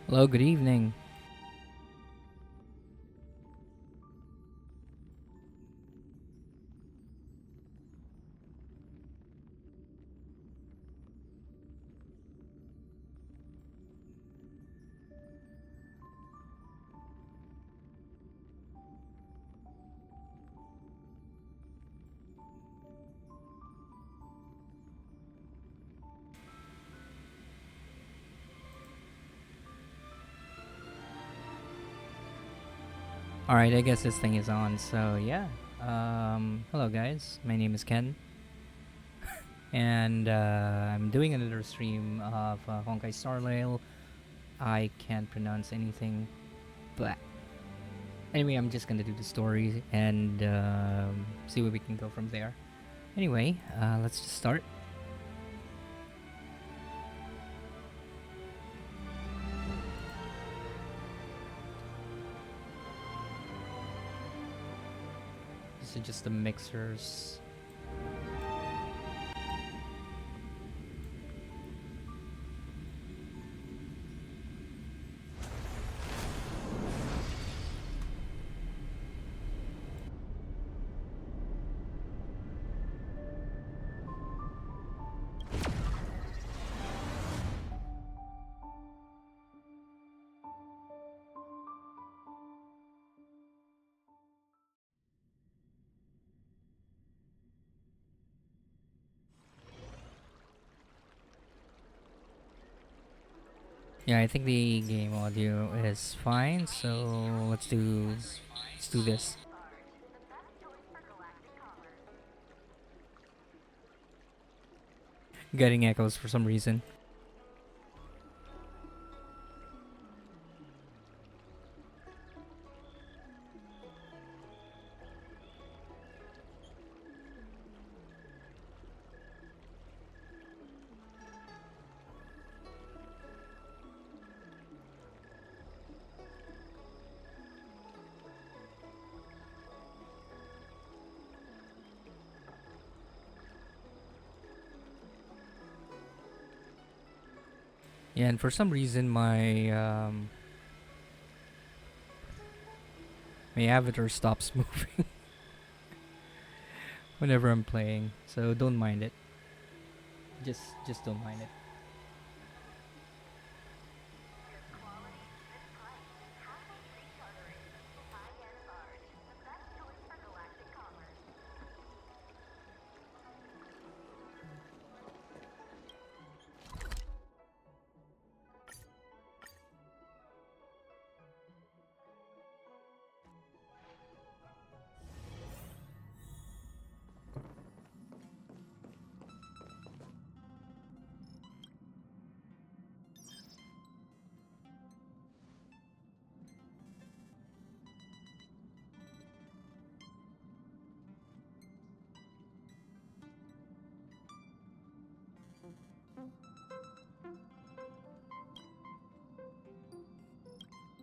Hello, good evening. Alright, I guess this thing is on, so yeah. Hello guys, my name is Ken, and I'm doing another stream of Honkai Star Rail. I can't pronounce anything, but anyway, I'm just gonna do the story and see where we can go from there. Anyway, let's just start. This is just the mixers. Yeah, I think the game audio is fine, so let's do this. Getting echoes for some reason. Yeah, and for some reason my avatar stops moving whenever I'm playing, so don't mind it. Just don't mind it.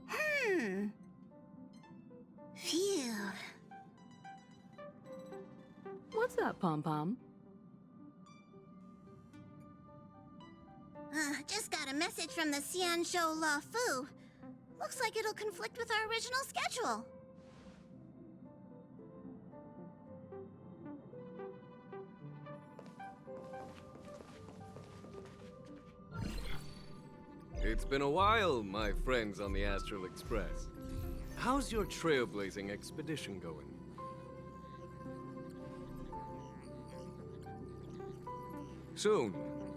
Hmm. Phew. What's up, Pom Pom? Just got a message from the Xianzhou La Fu. Looks like it'll conflict with our original schedule. It's been a while, my friends on the Astral Express. How's your trailblazing expedition going? Soon,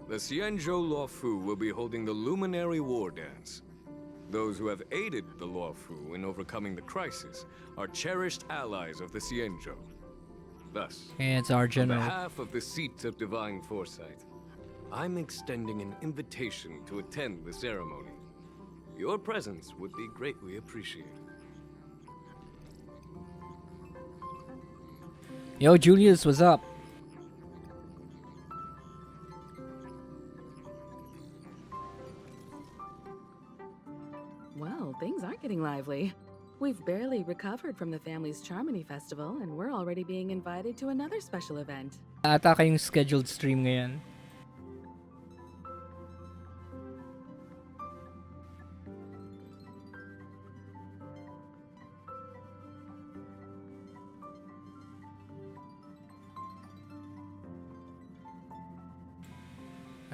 the Xianzhou Luofu will be holding the Luminary War Dance. Those who have aided the Luofu in overcoming the crisis are cherished allies of the Xianzhou. Thus, And it's our on general. behalf of the Seat of Divine Foresight, I'm extending an invitation to attend the ceremony. Your presence would be greatly appreciated. Yo, Julius, what's up? Well, things are getting lively. We've barely recovered from the family's Charmony Festival, and we're already being invited to another special event. Ata kayong scheduled stream ngayon.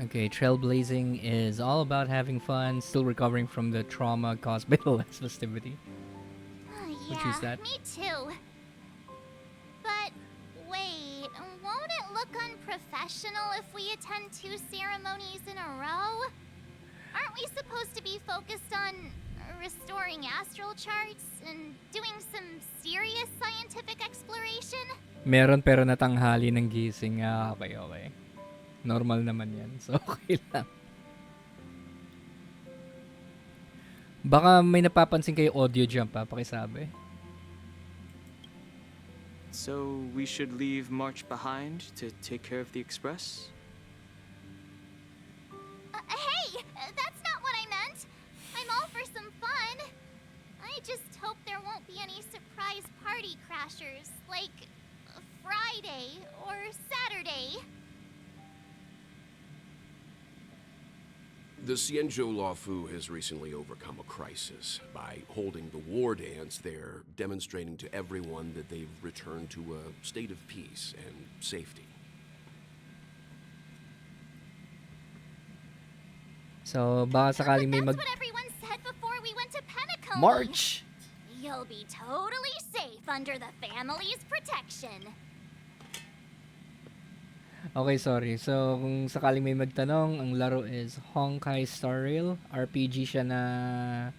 Okay, trailblazing is all about having fun, still recovering from the trauma caused by the last festivity. We'll choose Yeah, that. me too. But wait, won't it look unprofessional if we attend 2 ceremonies in a row? Aren't we supposed to be focused on restoring astral charts and doing some serious scientific exploration? Meron pero natanghali ng gising. Ah, okay, okay. Normal naman yan. So, okay lang. Baka may napapansin kayo audio jump ha, pakisabi. So we should leave March behind to take care of the express? Hey, that's not what I meant. I'm all for some fun. I just hope there won't be any surprise party crashers, like Friday or Saturday. The Xianzhou Luofu has recently overcome a crisis. By holding the war dance, they're demonstrating to everyone that they've returned to a state of peace and safety. So, baka sakaling may But that's what everyone said before we went to Penacony. March! You'll be totally safe under the family's protection. Okay, sorry. So, kung sakaling may magtanong, ang laro is Honkai Star Rail. RPG siya na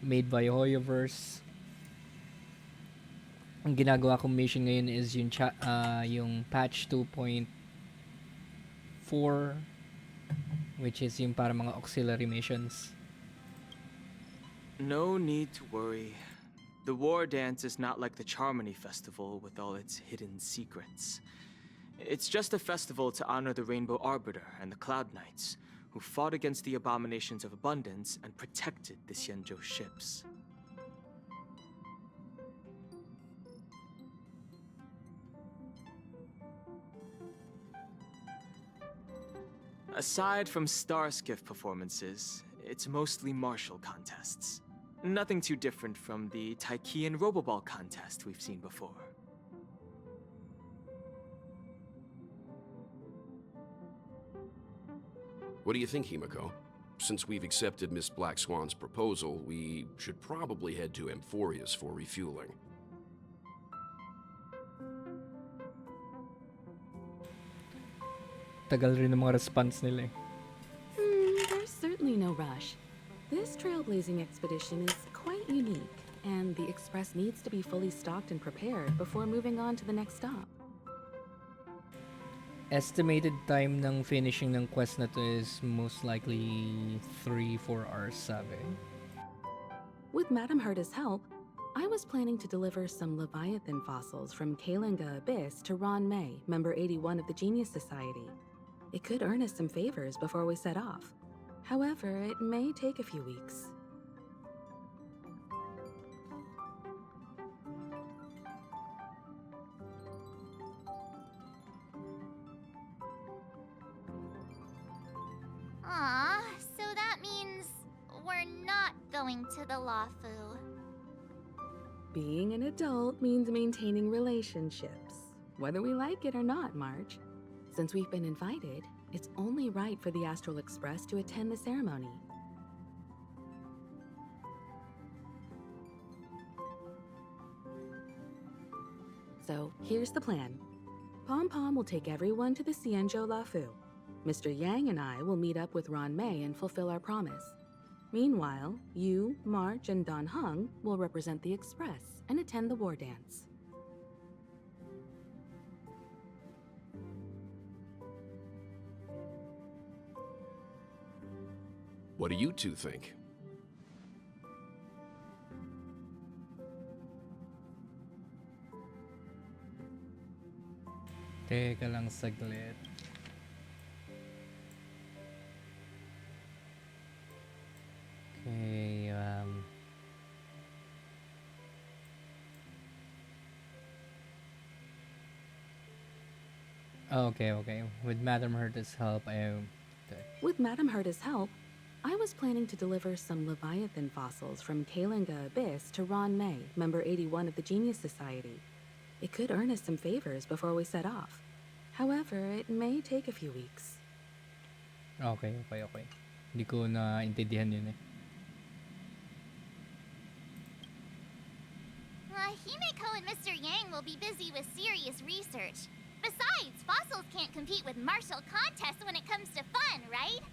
made by Hoyoverse. Ang ginagawa kong mission ngayon is yung patch 2.4, which is yung para mga auxiliary missions. No need to worry. The war dance is not like the Charmony Festival with all its hidden secrets. It's just a festival to honor the Rainbow Arbiter and the Cloud Knights, who fought against the abominations of abundance and protected the Xianzhou ships. Aside from star skiff performances, it's mostly martial contests. Nothing too different from the Taiki and Roboball contest we've seen before. What do you think, Himiko? Since we've accepted Miss Black Swan's proposal, we should probably head to Amphorius for refueling. Tagal rin ng mga response nila eh. There's certainly no rush. This trailblazing expedition is quite unique, and the express needs to be fully stocked and prepared before moving on to the next stop. Estimated time ng finishing ng quest na to is most likely 3-4 hours, sabi. With Madame Herta's help, I was planning to deliver some Leviathan fossils from Kalinga Abyss to Ron May, member 81 of the Genius Society. It could earn us some favors before we set off. However, it may take a few weeks. Aw, so that means we're not going to the Luofu. Being an adult means maintaining relationships, whether we like it or not, March. Since we've been invited, it's only right for the Astral Express to attend the ceremony. So, here's the plan. Pom Pom will take everyone to the Xianzhou Luofu. Mr. Yang and I will meet up with Ron May and fulfill our promise. Meanwhile, you, March, and Don Hung will represent the Express and attend the war dance. What do you two think? Teka lang saglit. Okay, okay. With Madame Herta's help, okay. With Madame Herta's help, I was planning to deliver some Leviathan fossils from Kalinga Abyss to Ron May, member 81 of the Genius Society. It could earn us some favors before we set off. However, it may take a few weeks. Okay, okay, okay. Hindi ko naintindihan yun eh. Himeko and Mr. Yang will be busy with serious research. Besides, fossils can't compete with martial contests when it comes to fun, right?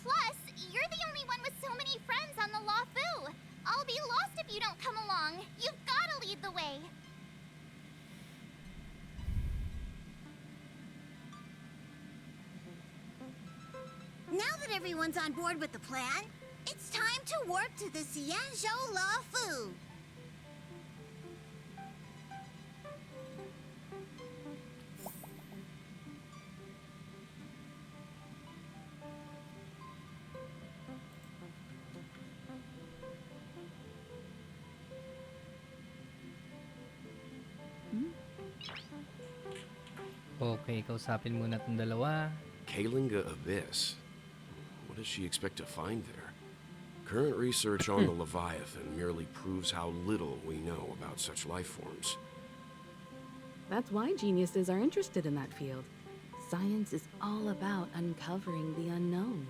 Plus, you're the only one with so many friends on the Lafu. I'll be lost if you don't come along. You've gotta lead the way. Now that everyone's on board with the plan, it's time to work to the Xianzhou Lafu. Okay, kausapin muna itong dalawa. Kalinga Abyss. What does she expect to find there? Current research on the Leviathan merely proves how little we know about such life forms. That's why geniuses are interested in that field. Science is all about uncovering the unknown.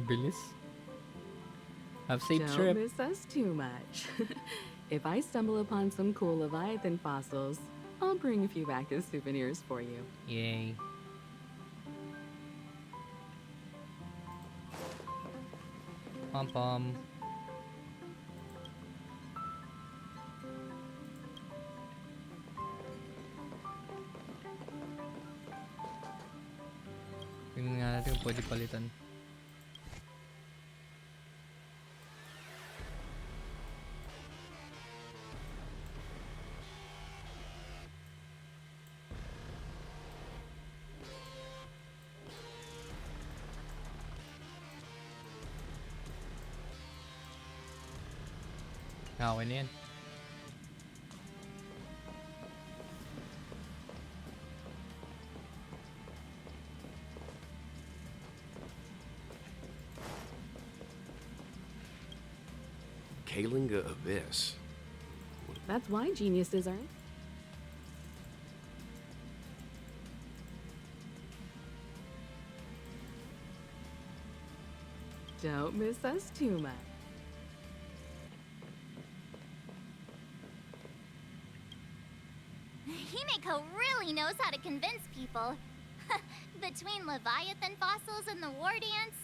Bilis. Have safe Don't trip. miss us too much. If I stumble upon some cool Leviathan fossils, I'll bring a few back as souvenirs for you. Yay. Pom pom. Tingnan nga natin kung pwede palitan. Okay na yan. Kalinga Abyss. That's why geniuses are. Don't miss us too much. Himeko really knows how to convince people. Between Leviathan fossils and the war dance,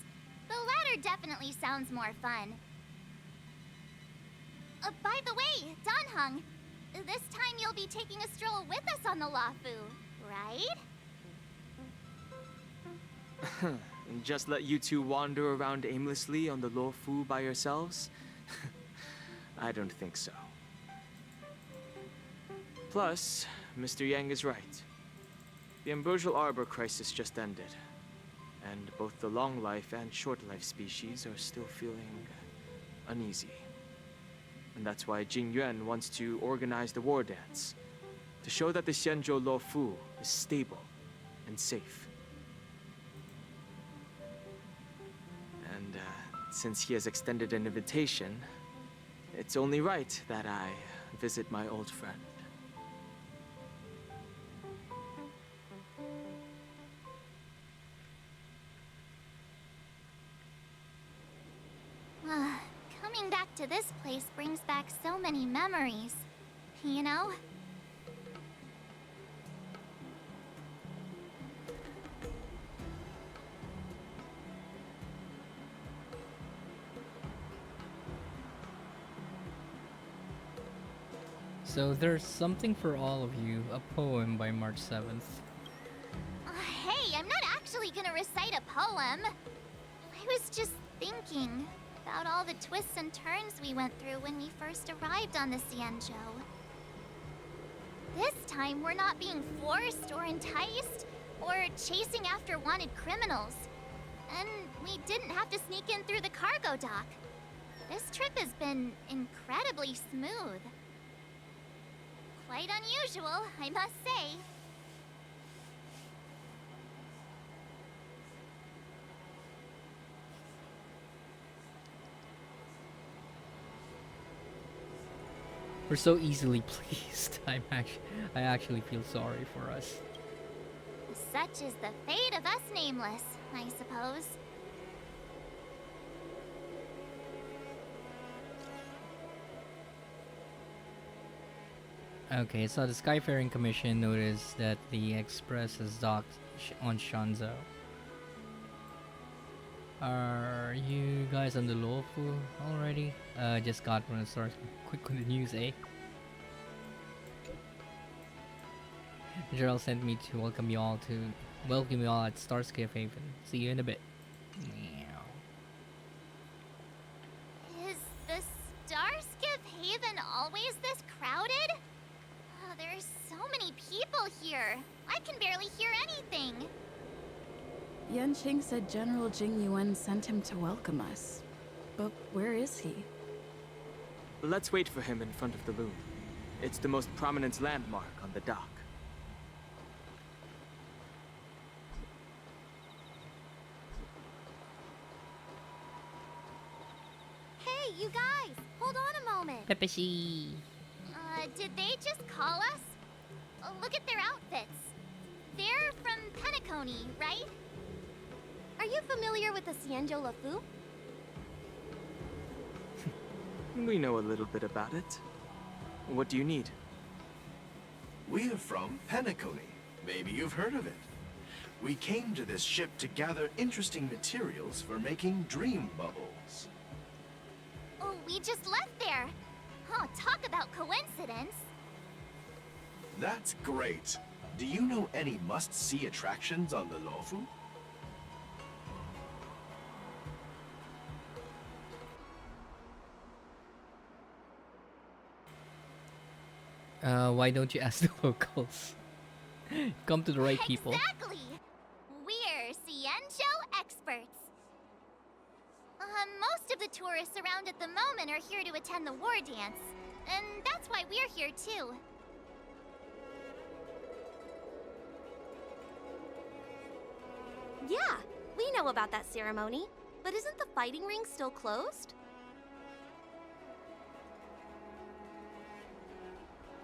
the latter definitely sounds more fun. By the way, Danheng, this time you'll be taking a stroll with us on the Lafu, right? And just let you two wander around aimlessly on the Luofu by yourselves? I don't think so. Plus, Mr. Yang is right. The Ambrosial Arbor crisis just ended, and both the long life and short life species are still feeling uneasy. And that's why Jing Yuan wants to organize the war dance, to show that the Xianzhou Luofu is stable and safe. And since he has extended an invitation, it's only right that I visit my old friend. Coming back to this place brings back so many memories, you know? So there's something for all of you, a poem by March 7th. Hey, I'm not actually gonna recite a poem. I was just thinking about all the twists and turns we went through when we first arrived on the Xianzhou. This time, we're not being forced or enticed or chasing after wanted criminals. And we didn't have to sneak in through the cargo dock. This trip has been incredibly smooth. Quite unusual, I must say. We're so easily pleased. I actually feel sorry for us. Such is the fate of us nameless, I suppose. Okay, so the Skyfaring Commission noticed that the Express has docked on Shanzhou. Are you guys on the Luofu already? Just got from the source. Quick with the news, eh? Gerald sent me to welcome you all at Starscape Haven. See you in a bit. Meow. Is the Starskip Haven always this crowded? Oh, there's so many people here. I can barely hear anything. Yanqing said General Jing Yuan sent him to welcome us. But where is he? Let's wait for him in front of the loom. It's the most prominent landmark on the dock. Hey, you guys! Hold on a moment. Pepsi. Did they just call us? Look at their outfits. They're from Penacony, right? Are you familiar with the Xianzhou Lafu? We know a little bit about it. What do you need? We're from Penacony. Maybe you've heard of it. We came to this ship to gather interesting materials for making dream bubbles. Oh, we just left there. Oh, talk about coincidence. That's great. Do you know any must-see attractions on the Luofu? Why don't you ask the locals? Come to the right people. Exactly! We're Xianzhou experts. Most of the tourists around at the moment are here to attend the war dance. And that's why we're here too. Yeah, we know about that ceremony. But isn't the fighting ring still closed?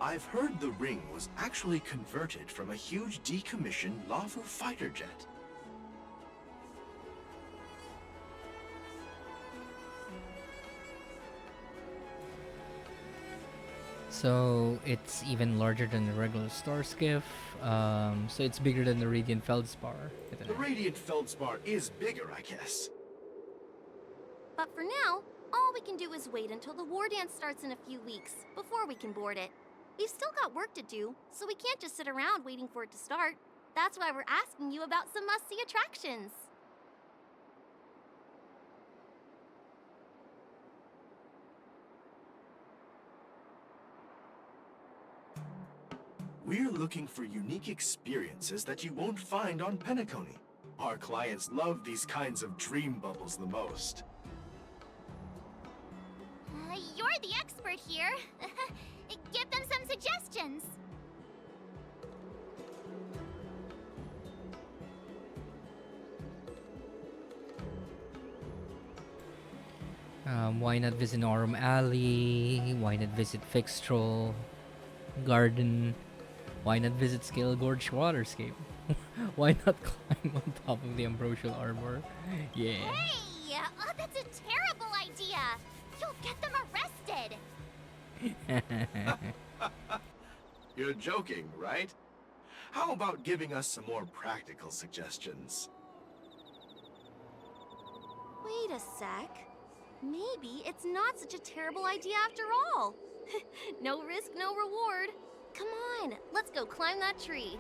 I've heard the ring was actually converted from a huge decommissioned Luofu fighter jet. So it's even larger than the regular star skiff. So it's bigger than the Radiant Feldspar. The Radiant Feldspar is bigger, I guess. But for now, all we can do is wait until the war dance starts in a few weeks before we can board it. We've still got work to do, so we can't just sit around waiting for it to start. That's why we're asking you about some must-see attractions. We're looking for unique experiences that you won't find on Penacony. Our clients love these kinds of dream bubbles the most. You're the expert here. Give them some suggestions. Why not visit Aurum Alley? Why not visit Fixtrol Garden? Why not visit Scale Gorge Waterscape? Why not climb on top of the Ambrosial Arbor? Yeah. Hey! Oh, that's a terrible idea! You'll get them arrested! You're joking, right? How about giving us some more practical suggestions? Wait a sec. Maybe it's not such a terrible idea after all. No risk, no reward. Come on, let's go climb that tree.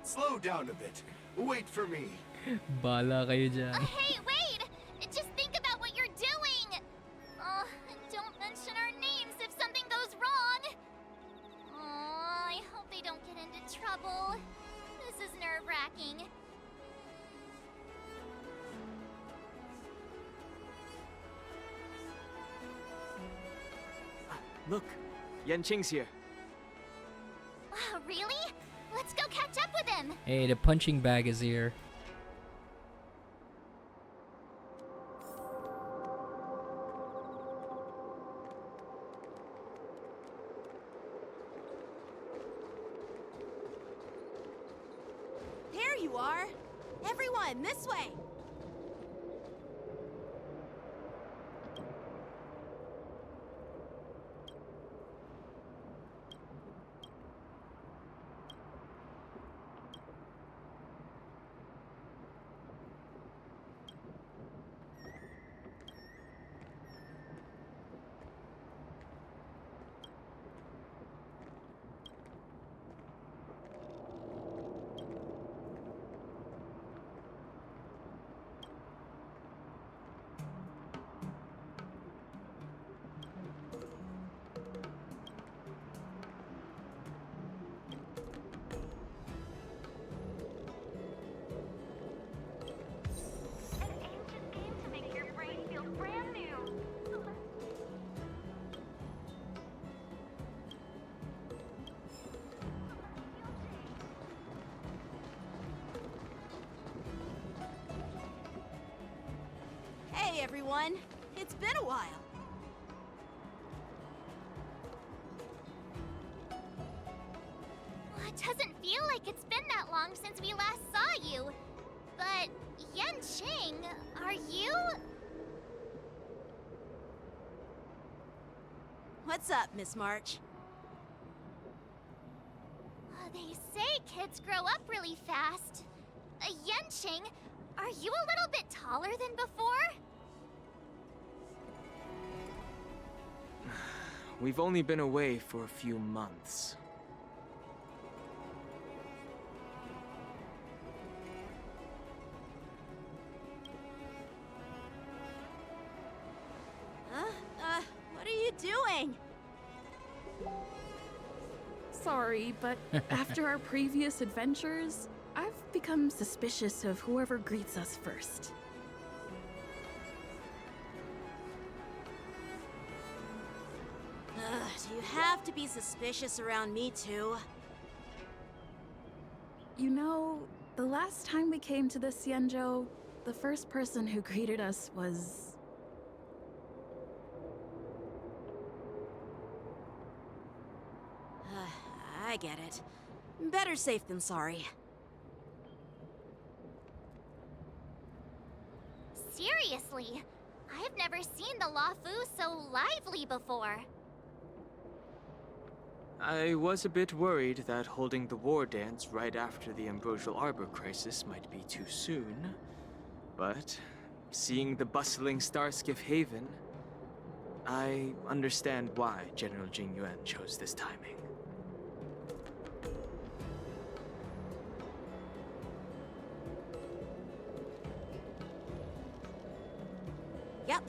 Slow down a bit. Wait for me. Bala kayo dyan. Hey, wait! Just think about what you're doing! Don't mention our names if something goes wrong! I hope they don't get into trouble. This is nerve-wracking. Look, Yanqing's here. Really? Let's go catch up with him! Hey, the punching bag is here. you are. Everyone, this way. Hey everyone, it's been a while. Well, it doesn't feel like it's been that long since we last saw you. But, Yen Qing, are you? What's up, Miss March? They say kids grow up really fast. Yen Qing, are you a little bit taller than before? We've only been away for a few months. What are you doing? Sorry, but after our previous adventures, I've become suspicious of whoever greets us first. Do you have to be suspicious around me too? You know, the last time we came to the Xianzhou, the first person who greeted us was... I get it. Better safe than sorry. Seriously, I've never seen the Luofu so lively before. I was a bit worried that holding the war dance right after the Ambrosial Arbor crisis might be too soon. But seeing the bustling Starskiff Haven, I understand why General Jingyuan chose this timing. Yep.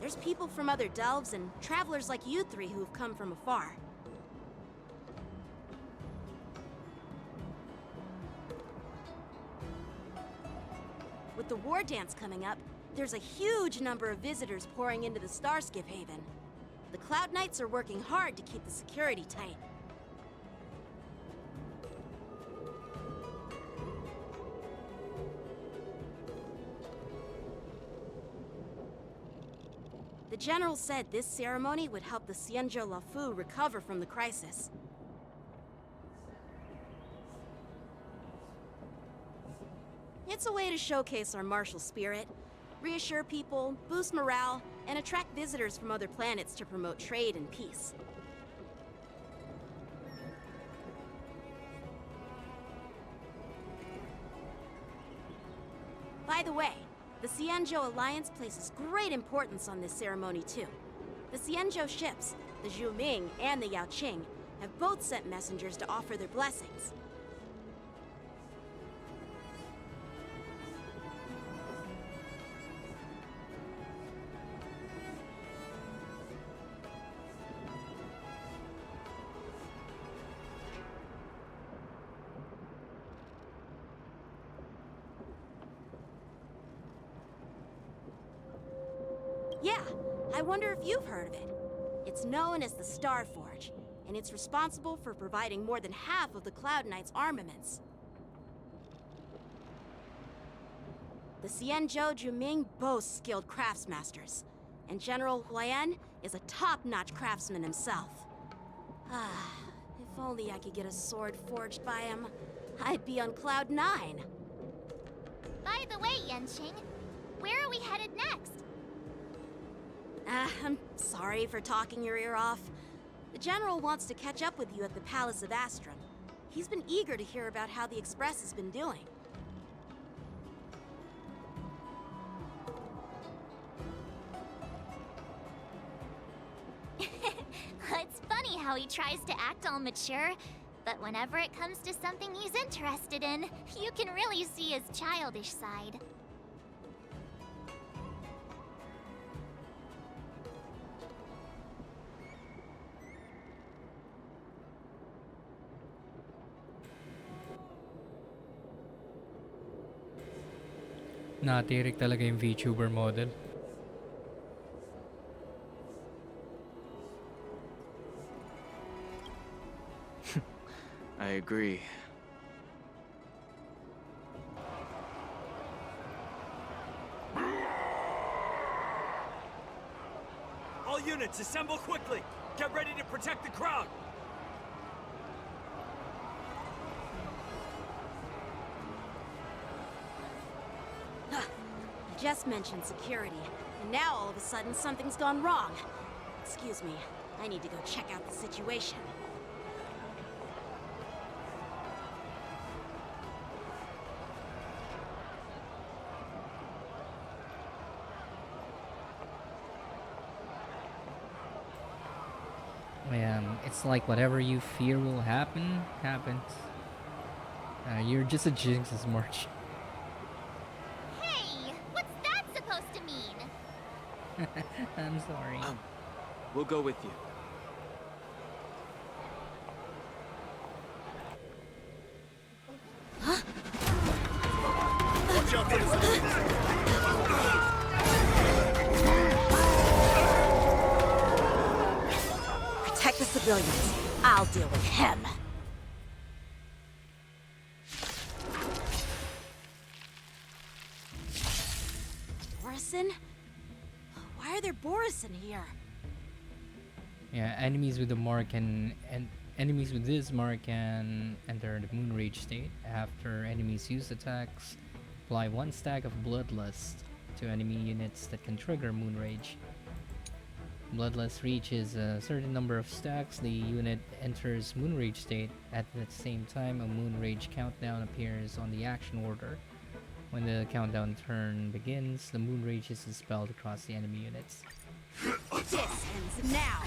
There's people from other delves and travelers like you three who've come from afar. With the war dance coming up, there's a huge number of visitors pouring into the Starskiff Haven. The Cloud Knights are working hard to keep the security tight. The General said this ceremony would help the Xianzhou Luofu recover from the crisis. It's a way to showcase our martial spirit, reassure people, boost morale, and attract visitors from other planets to promote trade and peace. By the way, the Xianzhou Alliance places great importance on this ceremony too. The Xianzhou ships, the Zhuming and the Yaoqing, have both sent messengers to offer their blessings. Yeah, I wonder if you've heard of it. It's known as the Star Forge, and it's responsible for providing more than half of the Cloud Knights' armaments. The Xianzhou Juming boasts skilled craftsmasters, and General Huayan is a top-notch craftsman himself. If only I could get a sword forged by him, I'd be on Cloud 9. By the way, Yenching, where are we headed next? I'm sorry for talking your ear off. The General wants to catch up with you at the Palace of Astrum. He's been eager to hear about how the Express has been doing. It's funny how he tries to act all mature, but whenever it comes to something he's interested in, you can really see his childish side. Natirik talaga yung VTuber model. I agree. All units, assemble quickly! Get ready to protect the crowd! You just mentioned security, and now all of a sudden something's gone wrong. Excuse me, I need to go check out the situation. It's like whatever you fear will happen, happens. You're just a Jinx's march. Hey, what's that supposed to mean? I'm sorry. We'll go with you. Watch out for the Protect the civilians. I'll deal with him. Borison? Why are there Borison here? Yeah, enemies with the mark and enemies with this mark can enter the Moon Rage state. After enemies use attacks, apply 1 stack of Bloodlust to enemy units that can trigger Moon Rage. Bloodlust reaches a certain number of stacks, the unit enters Moon Rage state. At the same time, a Moon Rage countdown appears on the action order. When the countdown turn begins, the Moon Rage is dispelled across the enemy units. This ends now.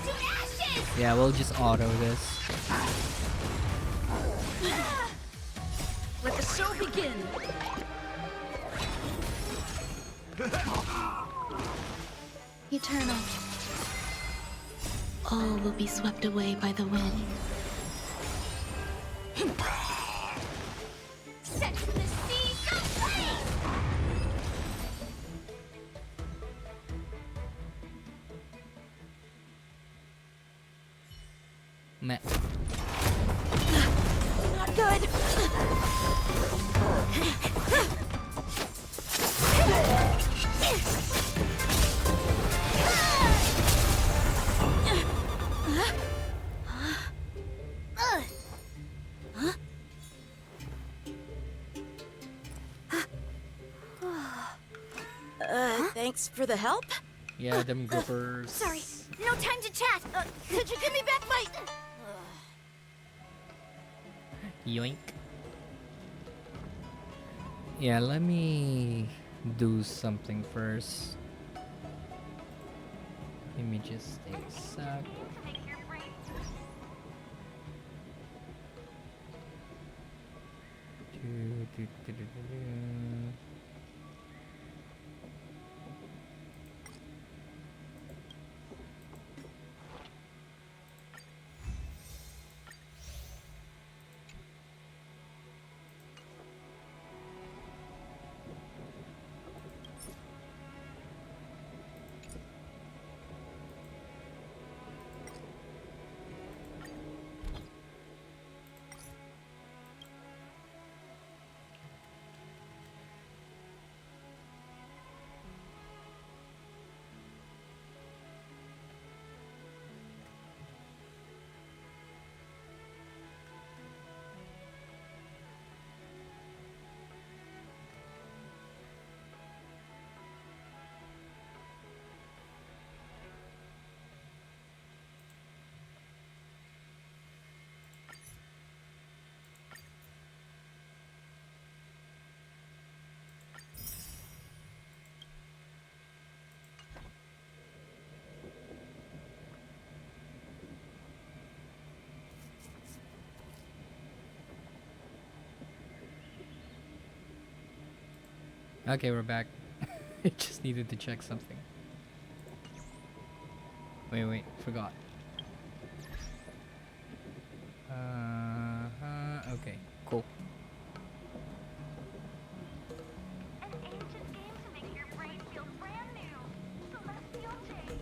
To ashes! Yeah, we'll just auto this. Let the show begin. Eternal. All will be swept away by the wind. Set to the sea, go play! Meh. Not good. Thanks for the help. Yeah, them grippers. Sorry, no time to chat. Could you give me back my... Yoink. Yeah, let me do something first. Give me just a sec. Okay, we're back. I just needed to check something. Wait, forgot. Okay, cool. An ancient game to make your brain feel brand new. Celestial Jade.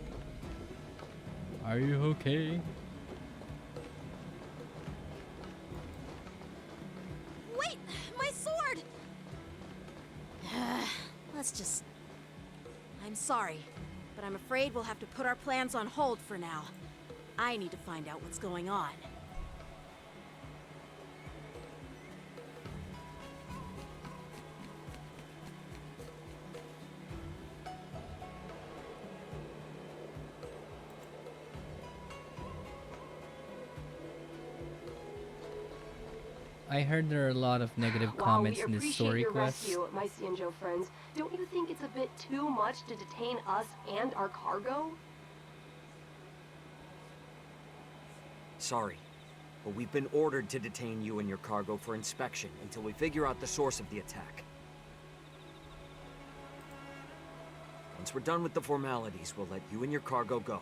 Are you okay? Wait! My sword! Let's just... I'm sorry, but I'm afraid we'll have to put our plans on hold for now. I need to find out what's going on. I heard there are a lot of negative comments in this story quest. Rescue, my Cienjo friends. Don't you think it's a bit too much to detain us and our cargo? Sorry, but we've been ordered to detain you and your cargo for inspection until we figure out the source of the attack. Once we're done with the formalities, we'll let you and your cargo go.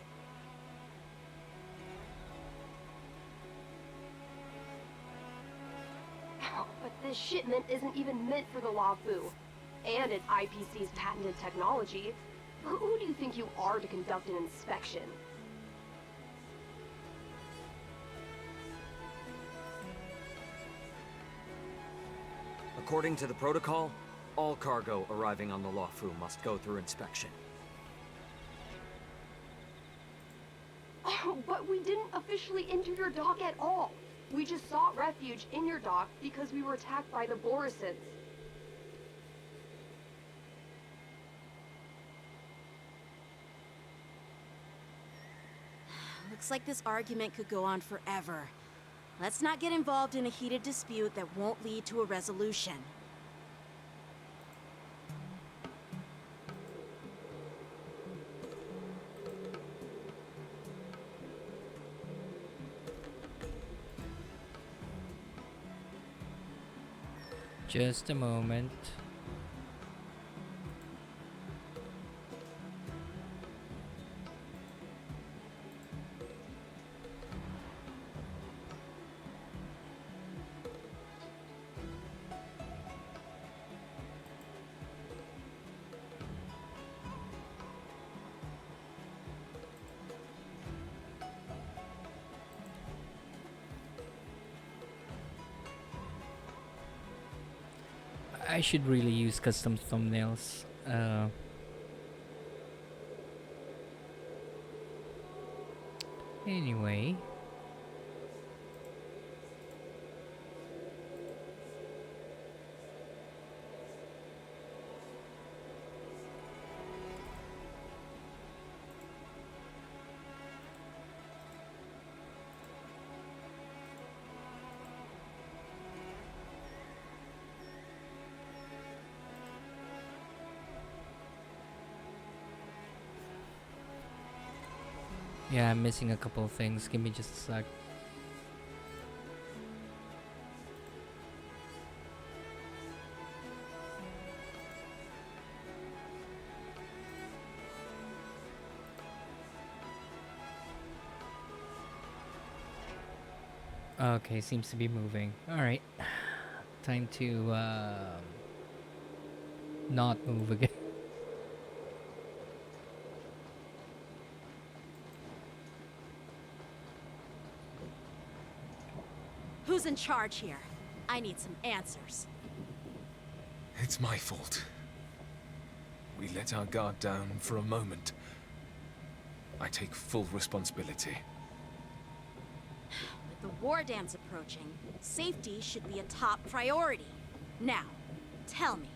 But this shipment isn't even meant for the Lafu, and it's IPC's patented technology. Who do you think you are to conduct an inspection? According to the protocol, all cargo arriving on the Lafu must go through inspection. Oh, but we didn't officially enter your dock at all. We just sought refuge in your dock because we were attacked by the Borisons. Looks like this argument could go on forever. Let's not get involved in a heated dispute that won't lead to a resolution. Just a moment. I should really use custom thumbnails. Anyway. Yeah, I'm missing a couple of things. Give me just a sec. Okay, seems to be moving. Alright. Time to not move again. Who's in charge here? I need some answers. It's my fault. We let our guard down for a moment. I take full responsibility. With the war dance approaching, safety should be a top priority. Now, tell me,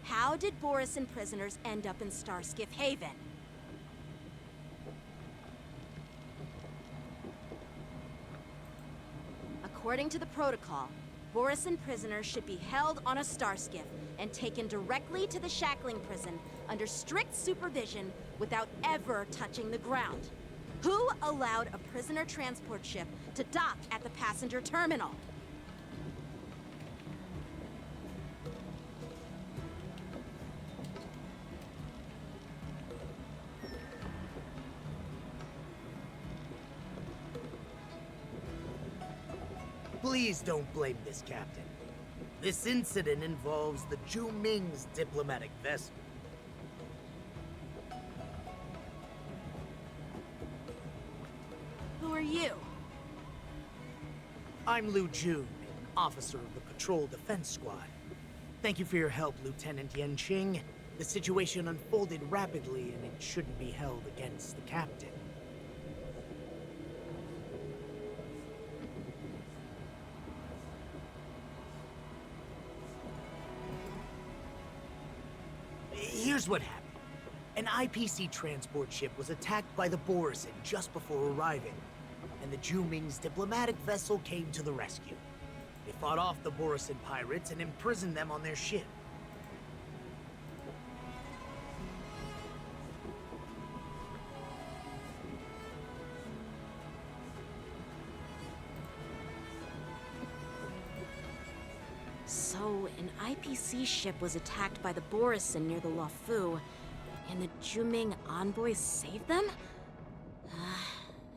how did Borisin prisoners end up in Starskiff Haven? According to the protocol, Borisin prisoners should be held on a starskiff and taken directly to the shackling prison under strict supervision without ever touching the ground. Who allowed a prisoner transport ship to dock at the passenger terminal? Please don't blame this, Captain. This incident involves the Zhu Ming's diplomatic vessel. Who are you? I'm Lu Jun, an officer of the Patrol Defense Squad. Thank you for your help, Lieutenant Yanqing. The situation unfolded rapidly, and it shouldn't be held against the captain. Here's what happened. An IPC transport ship was attacked by the Borisin just before arriving, and the Zhu Ming's diplomatic vessel came to the rescue. They fought off the Borisin pirates and imprisoned them on their ship. So, an IPC ship was attacked by the Borisin near the Luofu, and the Zhu Ming envoys saved them?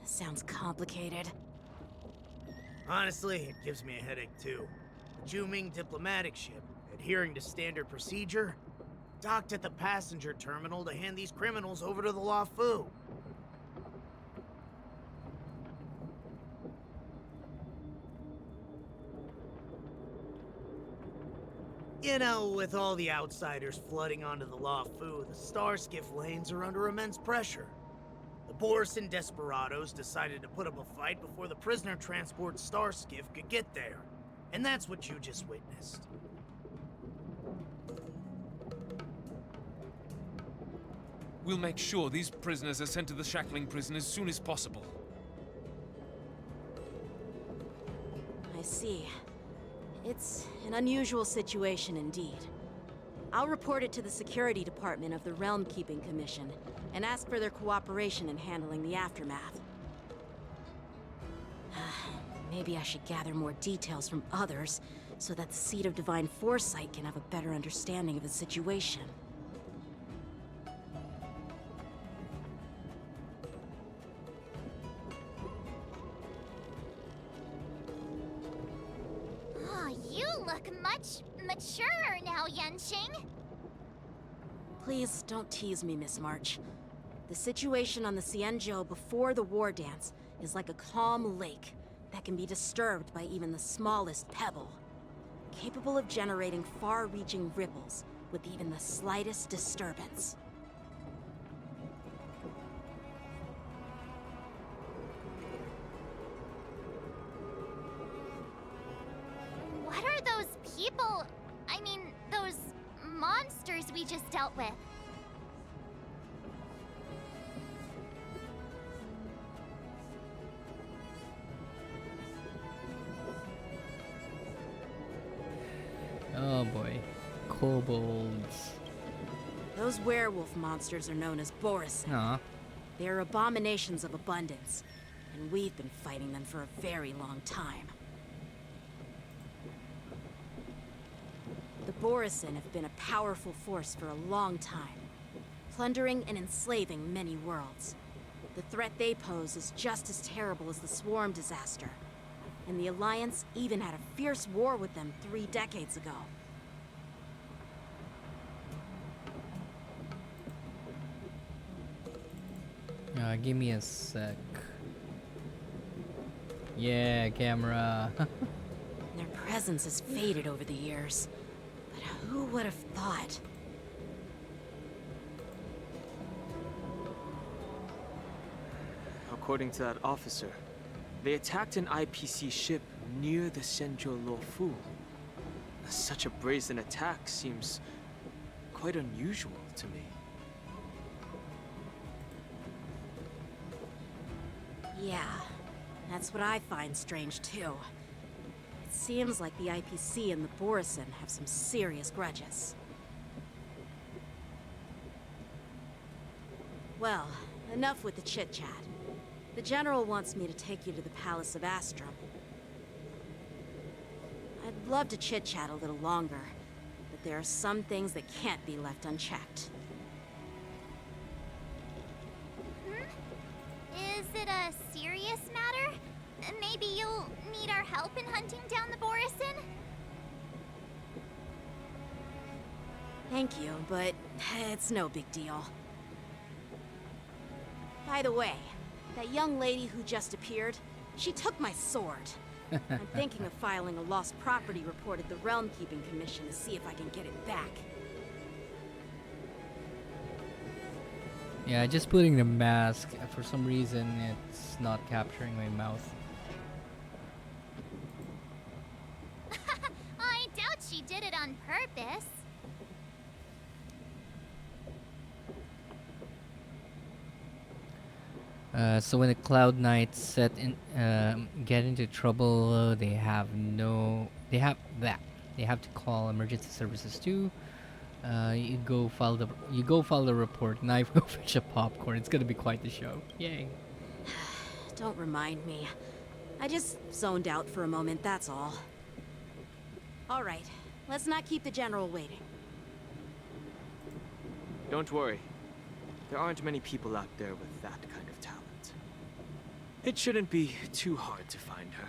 Sounds complicated. Honestly, it gives me a headache too. The Zhu Ming diplomatic ship, adhering to standard procedure, docked at the passenger terminal to hand these criminals over to the Luofu. You know, with all the outsiders flooding onto the Luofu, the Starskiff lanes are under immense pressure. The Borisin desperados decided to put up a fight before the prisoner transport Starskiff could get there. And that's what you just witnessed. We'll make sure these prisoners are sent to the shackling prison as soon as possible. I see. It's an unusual situation indeed. I'll report it to the security department of the Realm Keeping Commission and ask for their cooperation in handling the aftermath. Maybe I should gather more details from others so that the Seat of Divine Foresight can have a better understanding of the situation. Oh, you look much maturer now, Yanqing. Please don't tease me, Miss March. The situation on the Xianzhou before the war dance is like a calm lake that can be disturbed by even the smallest pebble, capable of generating far-reaching ripples with even the slightest disturbance. What are those people? I mean, those monsters we just dealt with? Oh boy. Kobolds. Those werewolf monsters are known as Borisin. Aw. They're abominations of abundance, and we've been fighting them for a very long time. The Borisin have been a powerful force for a long time, plundering and enslaving many worlds. The threat they pose is just as terrible as the Swarm disaster, and the Alliance even had a fierce war with them 3 decades ago. Give me a sec. Yeah, camera. Their presence has faded over the years, but who would have thought? According to that officer, they attacked an IPC ship near the Xianzhou Luofu. Such a brazen attack seems quite unusual to me. Yeah, that's what I find strange too. It seems like the IPC and the Borisin have some serious grudges. Well, enough with the chit-chat. The General wants me to take you to the Palace of Astrum. I'd love to chit-chat a little longer, but there are some things that can't be left unchecked. Is it a serious matter? maybe you'll need our help in hunting down the Borison? Thank you, but it's no big deal. By the way, that young lady who just appeared, she took my sword. I'm thinking of filing a lost property report at the Realm Keeping Commission to see if I can get it back. Yeah, just putting the mask, for some reason, it's not capturing my mouth. I doubt she did it on purpose. So when the Cloud Knights get into trouble, they have to call emergency services too. You go file the report, and I go fetch a popcorn. It's gonna be quite the show. Yay! Don't remind me. I just zoned out for a moment, that's all. Alright, let's not keep the General waiting. Don't worry. There aren't many people out there with that kind of talent. It shouldn't be too hard to find her.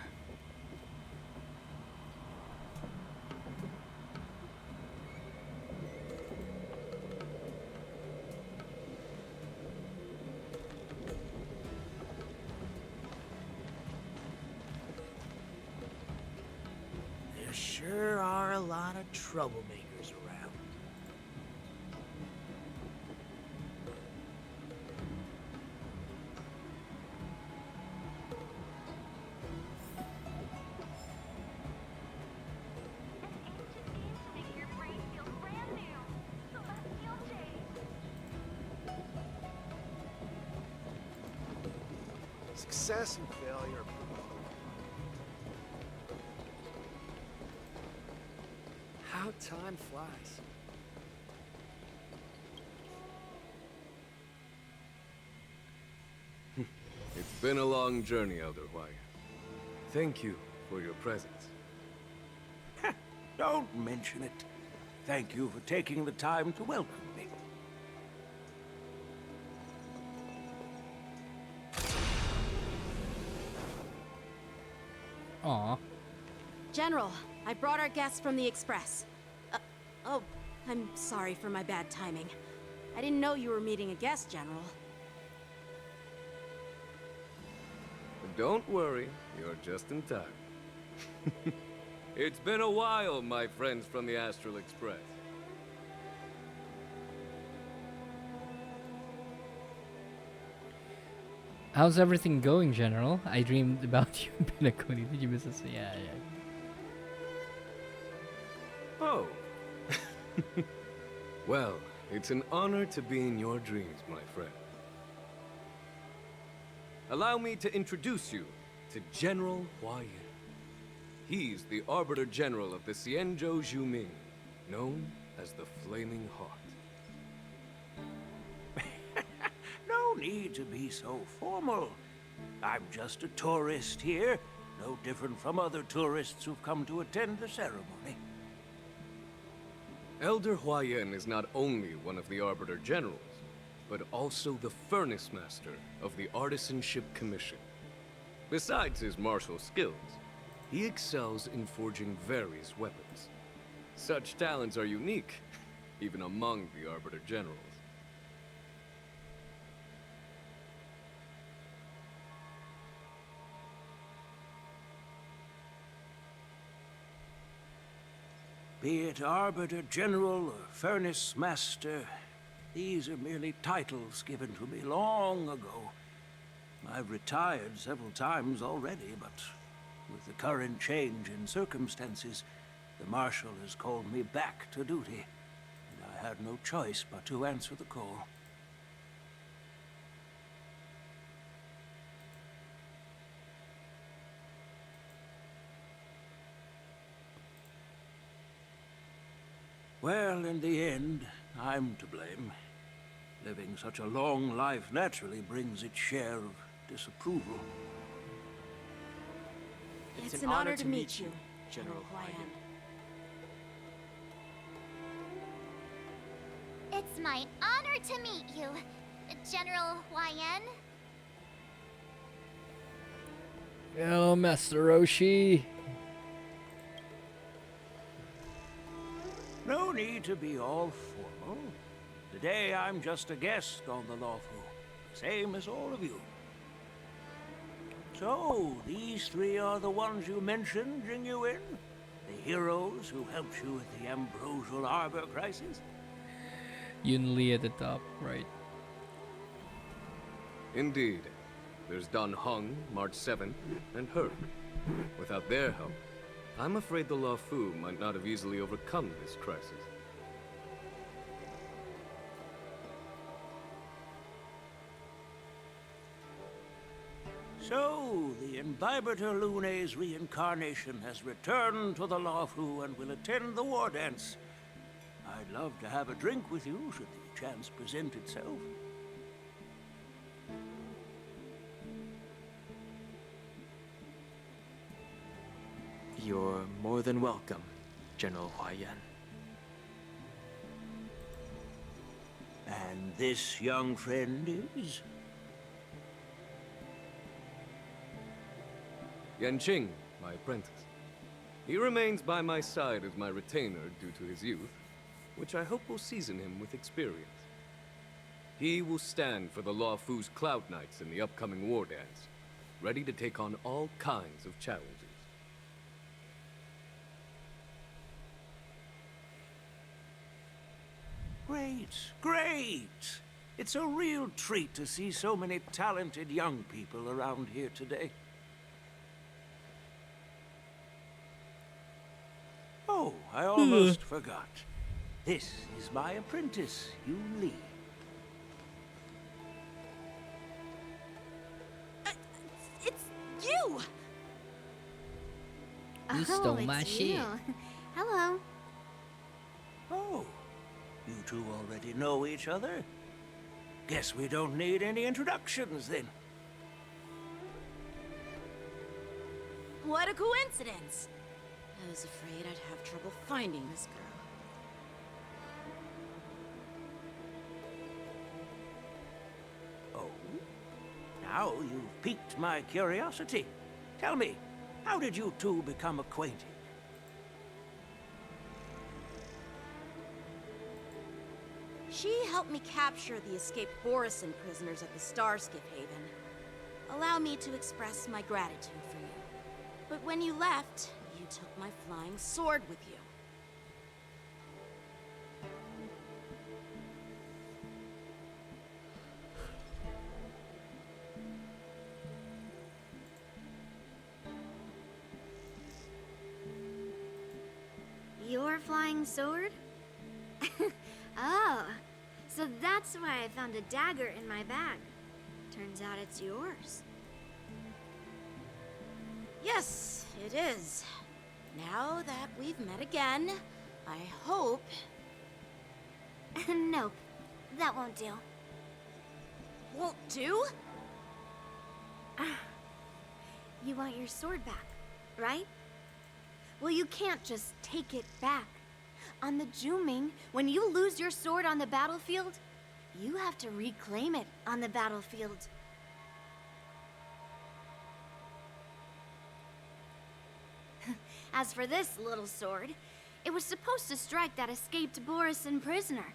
There sure are a lot of troublemakers around. Success and failure. How time flies. It's been a long journey, Elder Hwai. Thank you for your presence. Don't mention it. Thank you for taking the time to welcome me. Aw. General, I brought our guests from the Express. Oh, I'm sorry for my bad timing. I didn't know you were meeting a guest, General. Don't worry, you're just in time. It's been a while, my friends from the Astral Express. How's everything going, General? I dreamed about you in Penacony. Did you miss us? Yeah. Oh. Well, it's an honor to be in your dreams, my friend. Allow me to introduce you to General Hwai Yin. He's the Arbiter General of the Xianzhou Zhuming, known as the Flaming Heart. No need to be so formal. I'm just a tourist here, no different from other tourists who've come to attend the ceremony. Elder Hwai Yin is not only one of the Arbiter Generals, but also the Furnace Master of the Artisanship Commission. Besides his martial skills, he excels in forging various weapons. Such talents are unique, even among the Arbiter Generals. Be it Arbiter General or Furnace Master, these are merely titles given to me long ago. I've retired several times already, but with the current change in circumstances, the Marshal has called me back to duty, and I had no choice but to answer the call. Well, in the end, I'm to blame. Living such a long life naturally brings its share of disapproval. It's an honor to meet you, General Hwai Yin. It's my honor to meet you, General Hwai Yin. Hello, Master Roshi. No need to be all formal. Today I'm just a guest on the Lawfu, same as all of you. So, these three are the ones you mentioned, Jingyuin? The heroes who helped you with the Ambrosial Arbor crisis? Yun Li at the top, right? Indeed. There's Dan Heng, March 7, and Herc. Without their help, I'm afraid the Lawfu might not have easily overcome this crisis. So, the Imbibitor Lune's reincarnation has returned to the Lawfu and will attend the war dance. I'd love to have a drink with you should the chance present itself. You're more than welcome, General Huaiyan. And this young friend is? Yanqing, my apprentice. He remains by my side as my retainer due to his youth, which I hope will season him with experience. He will stand for the Lawfu's Cloud Knights in the upcoming war dance, ready to take on all kinds of challenges. Great, great! It's a real treat to see so many talented young people around here today. Oh, I almost forgot. This is my apprentice, Yun Li. It's you! You stole it's my you. shit. Hello. Oh, you two already know each other? Guess we don't need any introductions then. What a coincidence! I was afraid I'd have trouble finding this girl. Oh? Now you've piqued my curiosity. Tell me, how did you two become acquainted? She helped me capture the escaped Borisin prisoners at the Starskiff Haven. Allow me to express my gratitude for you. But when you left, you took my flying sword with you. Your flying sword? Oh, so that's why I found a dagger in my bag. Turns out it's yours. Yes, it is. Now that we've met again, I hope... Nope, that won't do. Won't do? You want your sword back, right? Well, you can't just take it back. On the Juming, when you lose your sword on the battlefield, you have to reclaim it on the battlefield. As for this little sword, it was supposed to strike that escaped Borisin prisoner.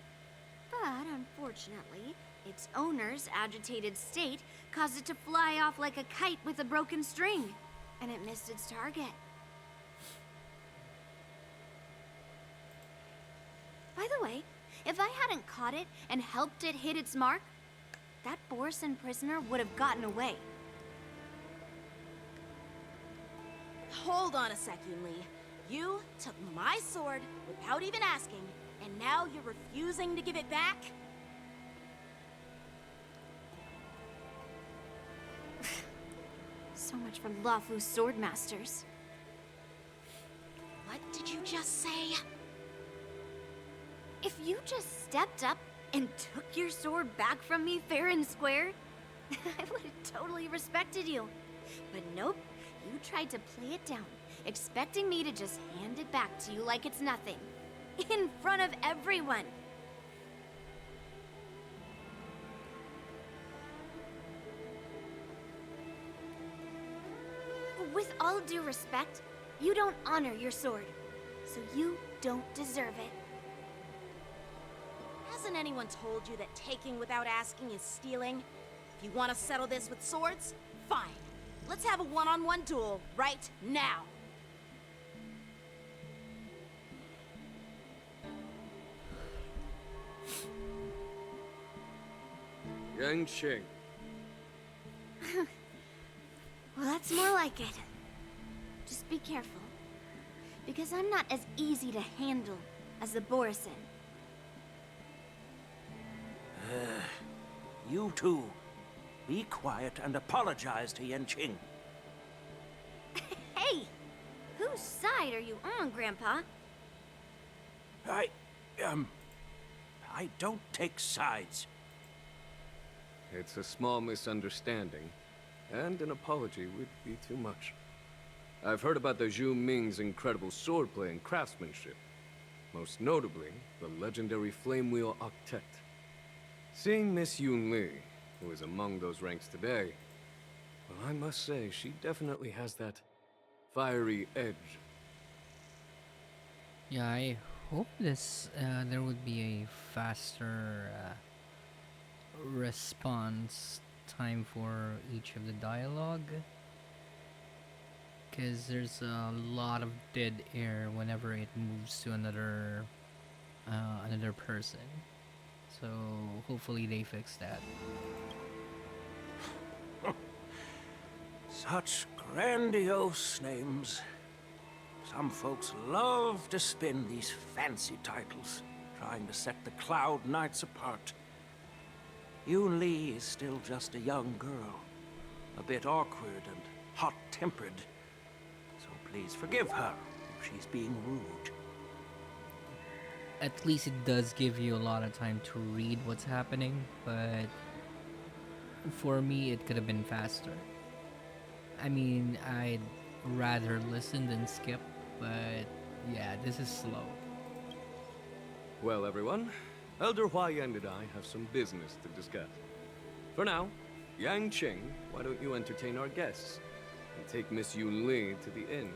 But unfortunately, its owner's agitated state caused it to fly off like a kite with a broken string, and it missed its target. By the way, if I hadn't caught it and helped it hit its mark, that Borisin prisoner would have gotten away. Hold on a sec, Yun Li. You took my sword without even asking, and now you're refusing to give it back? So much for Lafu's swordmasters. What did you just say? If you just stepped up and took your sword back from me fair and square, I would have totally respected you. But nope, you tried to play it down, expecting me to just hand it back to you like it's nothing. In front of everyone. With all due respect, you don't honor your sword, so you don't deserve it. Hasn't anyone told you that taking without asking is stealing? If you want to settle this with swords, fine. Let's have a one-on-one duel right now. Yang Qing. Well, that's more like it. Just be careful, because I'm not as easy to handle as the Borisin. You two, be quiet and apologize to Yanqing. Hey! Whose side are you on, Grandpa? I don't take sides. It's a small misunderstanding, and an apology would be too much. I've heard about the Zhu Ming's incredible swordplay and craftsmanship. Most notably, the legendary Flame Wheel Octet. Seeing Miss Yun Li, who is among those ranks today, well, I must say, she definitely has that fiery edge. Yeah, I hope there would be a faster response time for each of the dialogue. Because there's a lot of dead air whenever it moves to another person. So hopefully they fix that. Such grandiose names. Some folks love to spin these fancy titles, trying to set the Cloud Knights apart. Yun Li is still just a young girl, a bit awkward and hot-tempered. So please forgive her if she's being rude. At least it does give you a lot of time to read what's happening, but for me it could have been faster. I mean, I'd rather listen than skip, but yeah, this is slow. Well, everyone, Elder Huayan and I have some business to discuss. For now, Yang Qing, why don't you entertain our guests and take Miss Yun Li to the inn?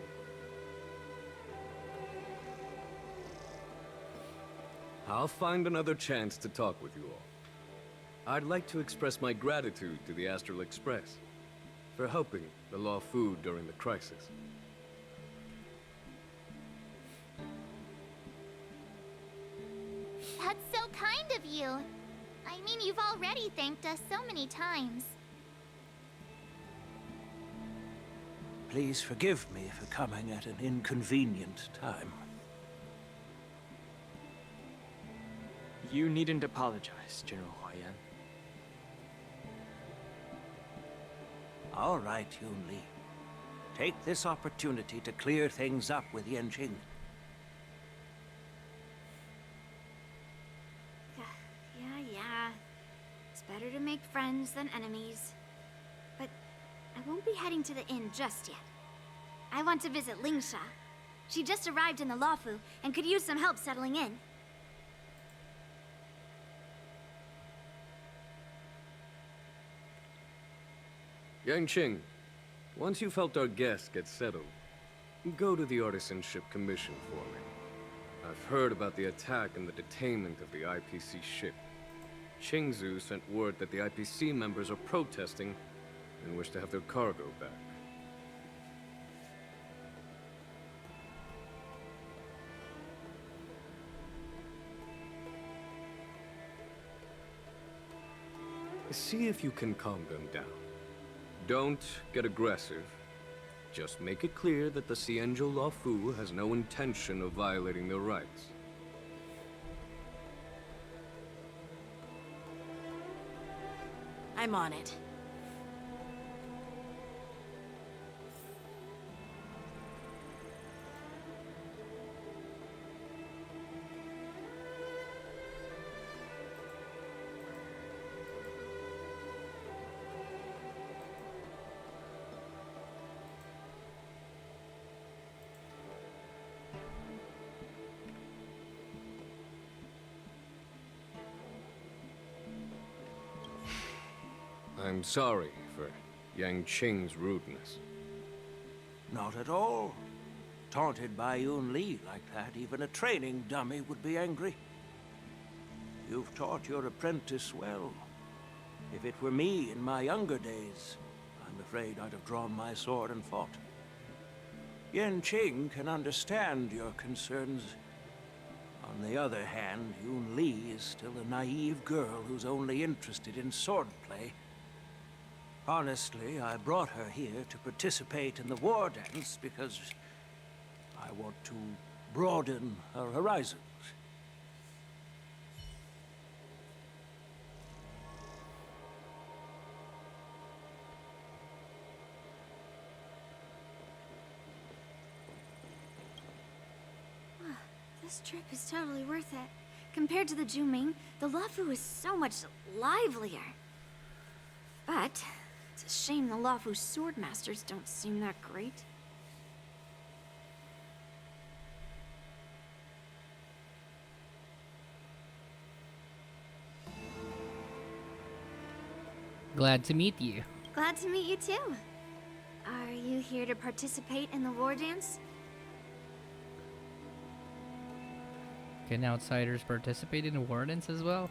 I'll find another chance to talk with you all. I'd like to express my gratitude to the Astral Express for helping the Law Fu during the crisis. That's so kind of you. I mean, you've already thanked us so many times. Please forgive me for coming at an inconvenient time. You needn't apologize, General Huayan. All right, Yun Li. Take this opportunity to clear things up with Yanqing. Yeah. It's better to make friends than enemies. But I won't be heading to the inn just yet. I want to visit Lingsha. She just arrived in the Luofu and could use some help settling in. Yang Qing, once you've helped our guests get settled, go to the Artisanship Commission for me. I've heard about the attack and the detainment of the IPC ship. Qingzu sent word that the IPC members are protesting and wish to have their cargo back. See if you can calm them down. Don't get aggressive. Just make it clear that the Xianzhou Luofu has no intention of violating their rights. I'm on it. I'm sorry for Yang Qing's rudeness. Not at all. Taunted by Yun Li like that, even a training dummy would be angry. You've taught your apprentice well. If it were me in my younger days, I'm afraid I'd have drawn my sword and fought. Yen Qing can understand your concerns. On the other hand, Yun Li is still a naive girl who's only interested in swordplay. Honestly, I brought her here to participate in the war dance because I want to broaden her horizons. This trip is totally worth it. Compared to the Juming, the Luofu is so much livelier. But it's a shame the Luofu swordmasters don't seem that great. Glad to meet you. Glad to meet you too. Are you here to participate in the war dance? Can outsiders participate in the war dance as well?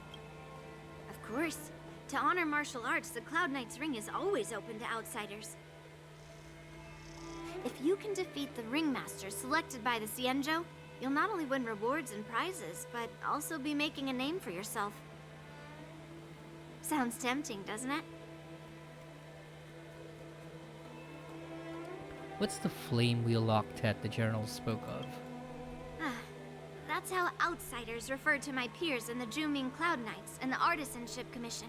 Of course. To honor martial arts, the Cloud Knight's ring is always open to outsiders. If you can defeat the ringmaster selected by the Xianzhou, you'll not only win rewards and prizes, but also be making a name for yourself. Sounds tempting, doesn't it? What's the flame wheel octet the general spoke of? That's how outsiders refer to my peers in the Juming Cloud Knights and the Artisanship Commission.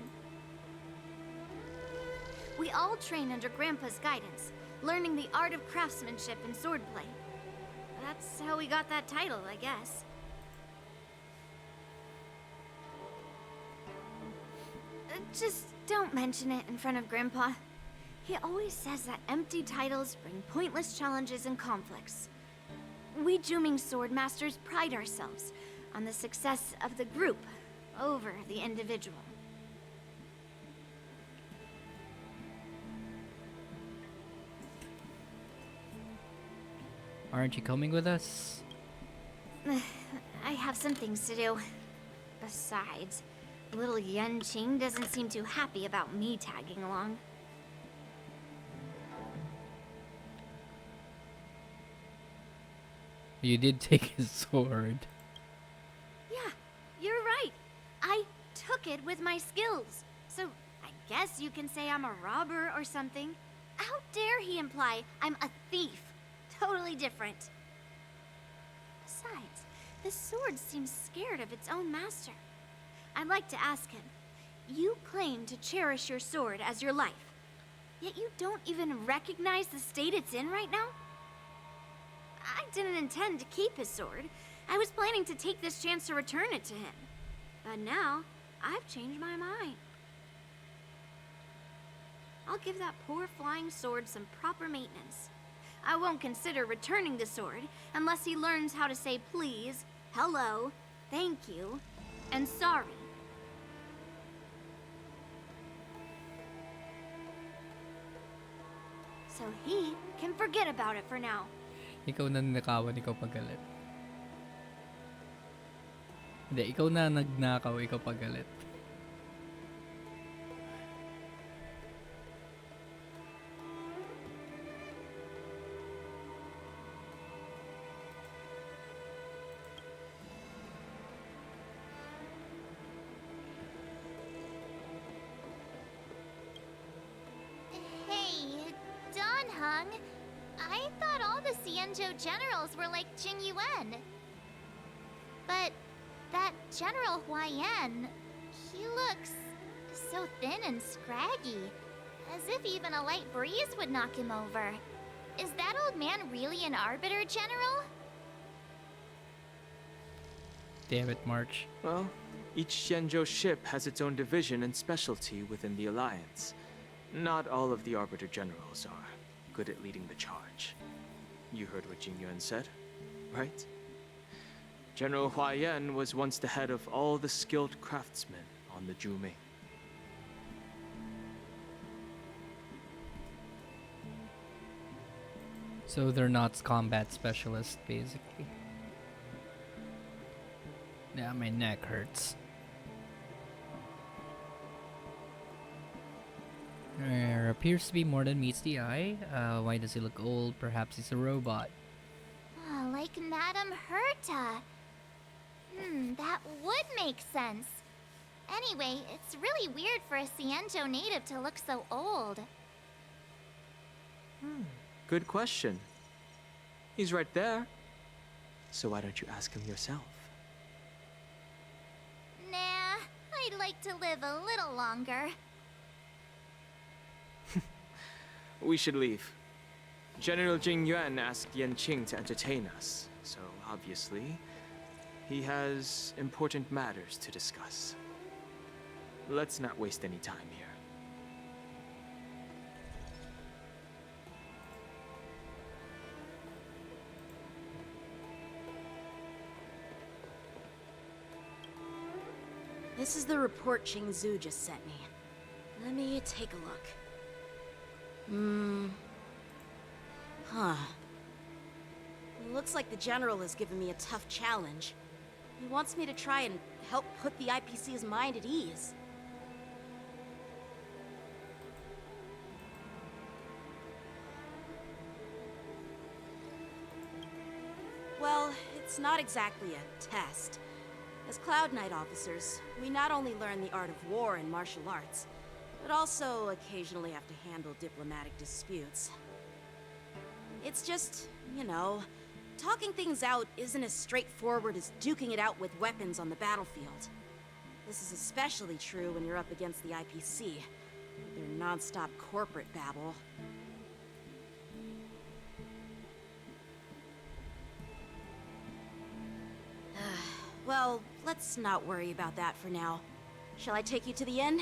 We all train under Grandpa's guidance, learning the art of craftsmanship and swordplay. That's how we got that title, I guess. Just don't mention it in front of Grandpa. He always says that empty titles bring pointless challenges and conflicts. We Juming swordmasters pride ourselves on the success of the group over the individual. Aren't you coming with us? I have some things to do. Besides, little Yen Qing doesn't seem too happy about me tagging along. You did take his sword. Yeah, you're right. I took it with my skills. So I guess you can say I'm a robber or something. How dare he imply I'm a thief? Totally different. Besides, the sword seems scared of its own master. I'd like to ask him. You claim to cherish your sword as your life, yet you don't even recognize the state it's in right now? I didn't intend to keep his sword. I was planning to take this chance to return it to him. But now, I've changed my mind. I'll give that poor flying sword some proper maintenance. I won't consider returning the sword unless he learns how to say please, hello, thank you, and sorry. So he can forget about it for now. Ikaw na ninakawan, ikaw pagalit. Hindi, ikaw na nagnakaw, ikaw pagalit. Hey, Don Hung. I thought all the Xianzhou generals were like Jing Yuan. But that General Huaiyan, he looks so thin and scraggy, as if even a light breeze would knock him over. Is that old man really an Arbiter, General? Damn it, March. Well, each Xianzhou ship has its own division and specialty within the Alliance. Not all of the Arbiter Generals are good at leading the charge. You heard what Jing Yuan said, right? General Huaiyan was once the head of all the skilled craftsmen on the Juming. So they're not combat specialists, basically. Yeah, my neck hurts. There appears to be more than meets the eye. Why does he look old? Perhaps he's a robot. Like Madame Herta. That would make sense. Anyway, it's really weird for a Cienjo native to look so old. Good question. He's right there. So why don't you ask him yourself? Nah, I'd like to live a little longer. We should leave. General Jing Yuan asked Yan Qing to entertain us, so obviously, he has important matters to discuss. Let's not waste any time here. This is the report Qing Zhu just sent me. Let me take a look. Huh. Looks like the General has given me a tough challenge. He wants me to try and help put the IPC's mind at ease. Well, it's not exactly a test. As Cloud Knight officers, we not only learn the art of war and martial arts, but also occasionally have to handle diplomatic disputes. It's just, you know, talking things out isn't as straightforward as duking it out with weapons on the battlefield. This is especially true when you're up against the IPC, with their non-stop corporate babble. Well, let's not worry about that for now. Shall I take you to the inn?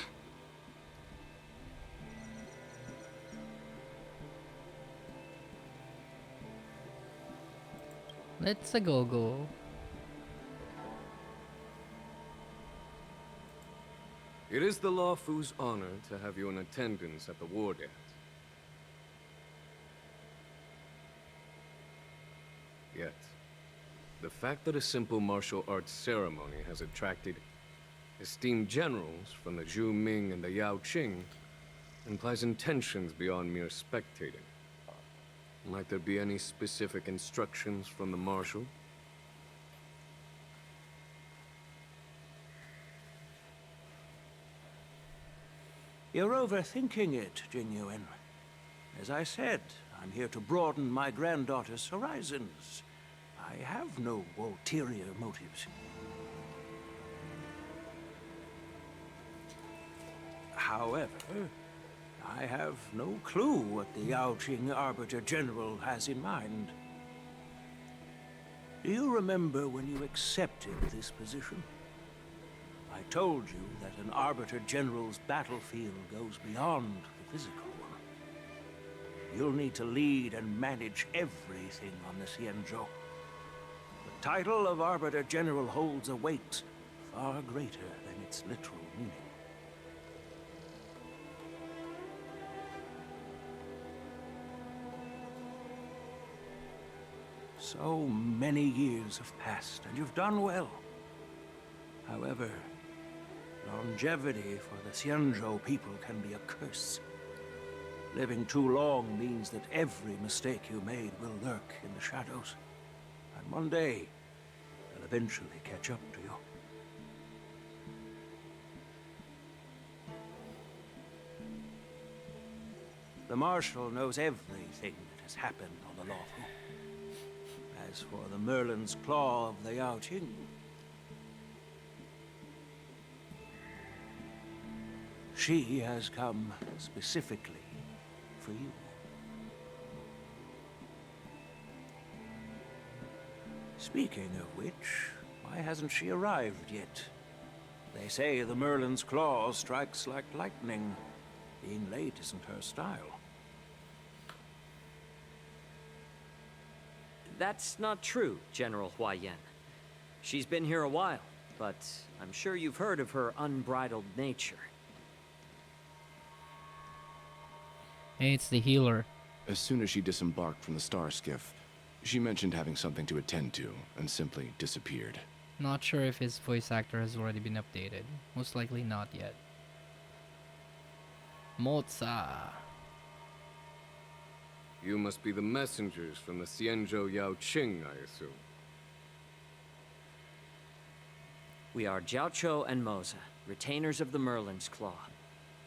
Let's a go. It is the Lawfu's honor to have you in attendance at the war dance. Yet, the fact that a simple martial arts ceremony has attracted esteemed generals from the Zhu Ming and the Yao Qing implies intentions beyond mere spectating. Might there be any specific instructions from the Marshal? You're overthinking it, Jing Yuan. As I said, I'm here to broaden my granddaughter's horizons. I have no ulterior motives. However, I have no clue what the Yao Qing Arbiter General has in mind. Do you remember when you accepted this position? I told you that an Arbiter General's battlefield goes beyond the physical one. You'll need to lead and manage everything on the Xianzhou. The title of Arbiter General holds a weight far greater than its literal meaning. So many years have passed, and you've done well. However, longevity for the Xianzhou people can be a curse. Living too long means that every mistake you made will lurk in the shadows. And one day, they'll eventually catch up to you. The Marshal knows everything that has happened on the Lawfu. As for the Merlin's Claw of the Yao Qing, she has come specifically for you. Speaking of which, why hasn't she arrived yet? They say the Merlin's Claw strikes like lightning. Being late isn't her style. That's not true, General Huaiyan. She's been here a while, but I'm sure you've heard of her unbridled nature. Hey, it's the healer. As soon as she disembarked from the star skiff, she mentioned having something to attend to and simply disappeared. Not sure if his voice actor has already been updated. Most likely not yet. Moza. You must be the messengers from the Xianzhou Yaoqing, I assume. We are Jiaoqiu and Moza, retainers of the Merlin's Claw.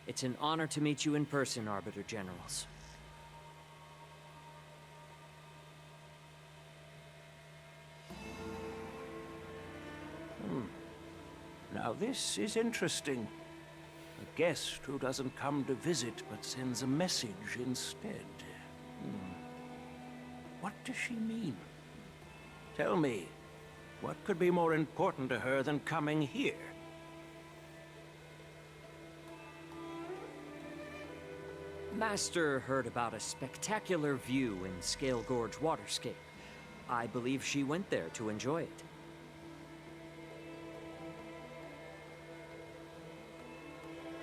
It's an honor to meet you in person, Arbiter Generals. Now this is interesting. A guest who doesn't come to visit but sends a message instead. What does she mean? Tell me, what could be more important to her than coming here? Master heard about a spectacular view in Scale Gorge Waterscape. I believe she went there to enjoy it.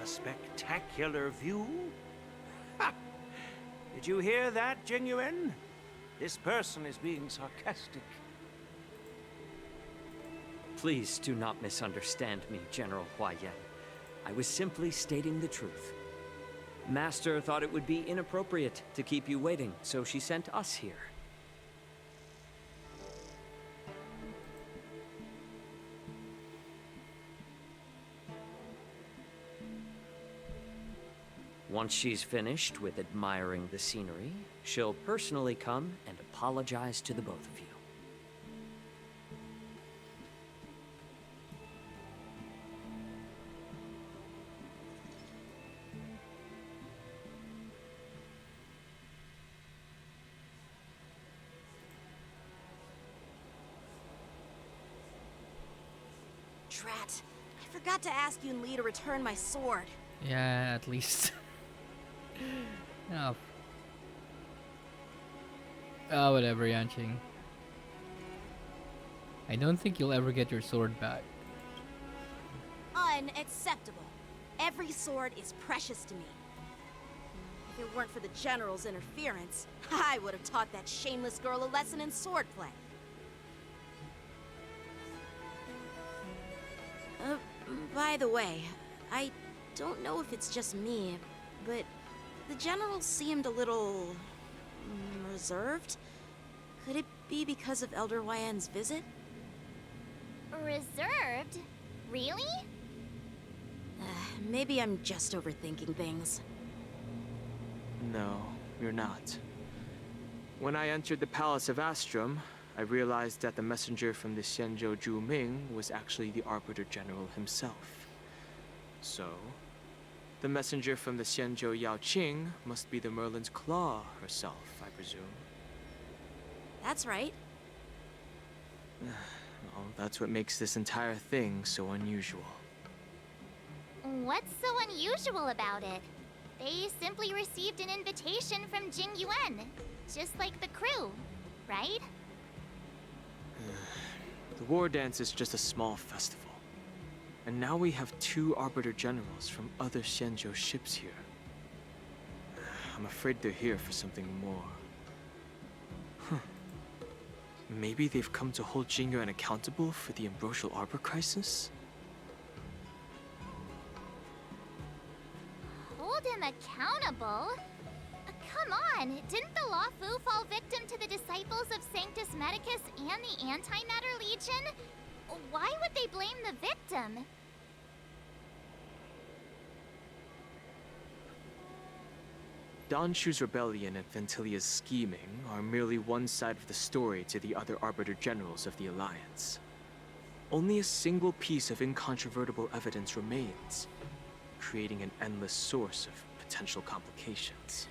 A spectacular view? Ha! Did you hear that, Jingyuan? This person is being sarcastic. Please do not misunderstand me, General Huayan. I was simply stating the truth. Master thought it would be inappropriate to keep you waiting, so she sent us here. Once she's finished with admiring the scenery, she'll personally come and apologize to the both of you. Drat. I forgot to ask Yun Li to return my sword. Yeah, at least. Oh. Oh, whatever, Yanqing. I don't think you'll ever get your sword back. Unacceptable. Every sword is precious to me. If it weren't for the General's interference, I would have taught that shameless girl a lesson in swordplay. By the way, I don't know if it's just me, but the General seemed a little reserved. Could it be because of Elder Huayan's visit? Reserved? Really? Maybe I'm just overthinking things. No, you're not. When I entered the Palace of Astrum, I realized that the messenger from the Xianzhou Zhuming was actually the Arbiter General himself. So, the messenger from the Xianzhou Yaoqing must be the Merlin's Claw herself, I presume. That's right. Well, that's what makes this entire thing so unusual. What's so unusual about it? They simply received an invitation from Jingyuan, just like the crew, right? The war dance is just a small festival. And now we have 2 Arbiter Generals from other Xianzhou ships here. I'm afraid they're here for something more. Maybe they've come to hold Jingyuan accountable for the Ambrosial Arbor crisis? Hold him accountable? Come on, didn't the Lawfu fall victim to the disciples of Sanctus Medicus and the Antimatter Legion? Why would they blame the victim? Danshu's rebellion and Ventilia's scheming are merely one side of the story to the other Arbiter Generals of the Alliance. Only a single piece of incontrovertible evidence remains, creating an endless source of potential complications.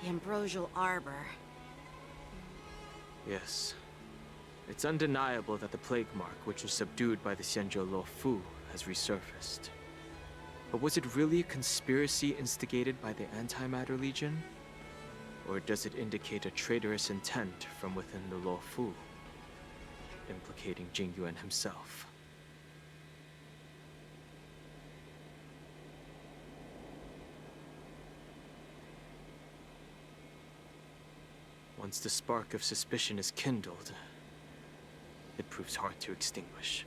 The Ambrosial Arbor. Yes. It's undeniable that the Plague Mark, which was subdued by the Xianzhou Luofu, has resurfaced. But was it really a conspiracy instigated by the Antimatter Legion? Or does it indicate a traitorous intent from within the Luofu? implicating Jingyuan himself. Once the spark of suspicion is kindled, it proves hard to extinguish.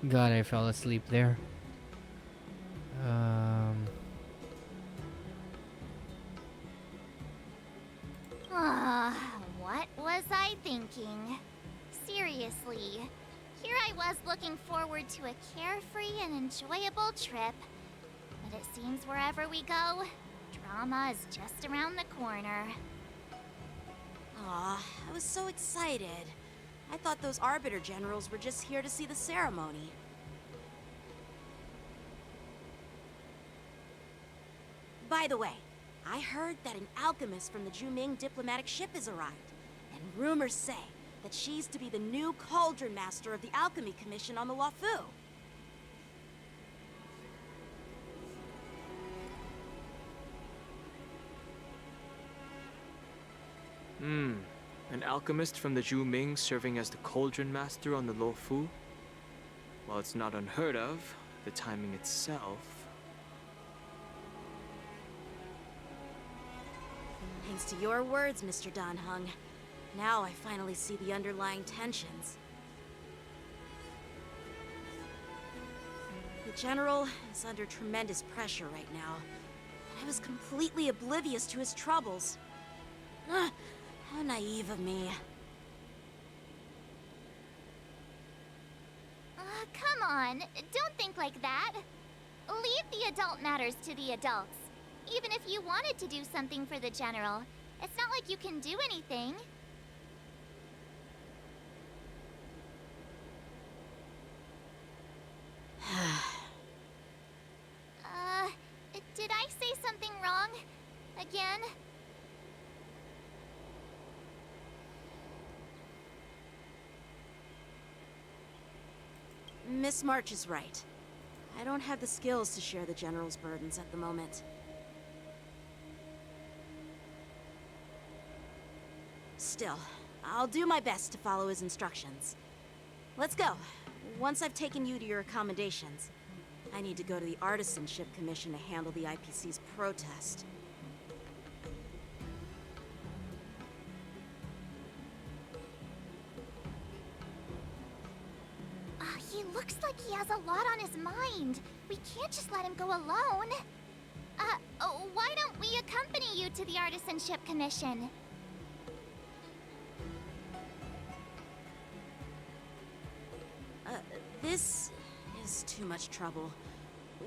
God, I fell asleep there. What was I thinking? Seriously, here I was looking forward to a carefree and enjoyable trip. But it seems wherever we go, drama is just around the corner. Aw, I was so excited. I thought those Arbiter Generals were just here to see the ceremony. By the way, I heard that an alchemist from the Juming diplomatic ship has arrived, and rumors say that she's to be the new Cauldron Master of the Alchemy Commission on the Luofu. An alchemist from the Juming serving as the Cauldron Master on the Luofu? While it's not unheard of, the timing itself... Thanks to your words, Mr. Dan Heng. Now I finally see the underlying tensions. The General is under tremendous pressure right now. I was completely oblivious to his troubles. How naive of me. Come on, don't think like that. Leave the adult matters to the adults. Even if you wanted to do something for the General, it's not like you can do anything. Did I say something wrong? Again? Miss March is right. I don't have the skills to share the General's burdens at the moment. Still, I'll do my best to follow his instructions. Let's go. Once I've taken you to your accommodations, I need to go to the Artisanship Commission to handle the IPC's protest. He looks like he has a lot on his mind. We can't just let him go alone. Why don't we accompany you to the Artisanship Commission? This is too much trouble.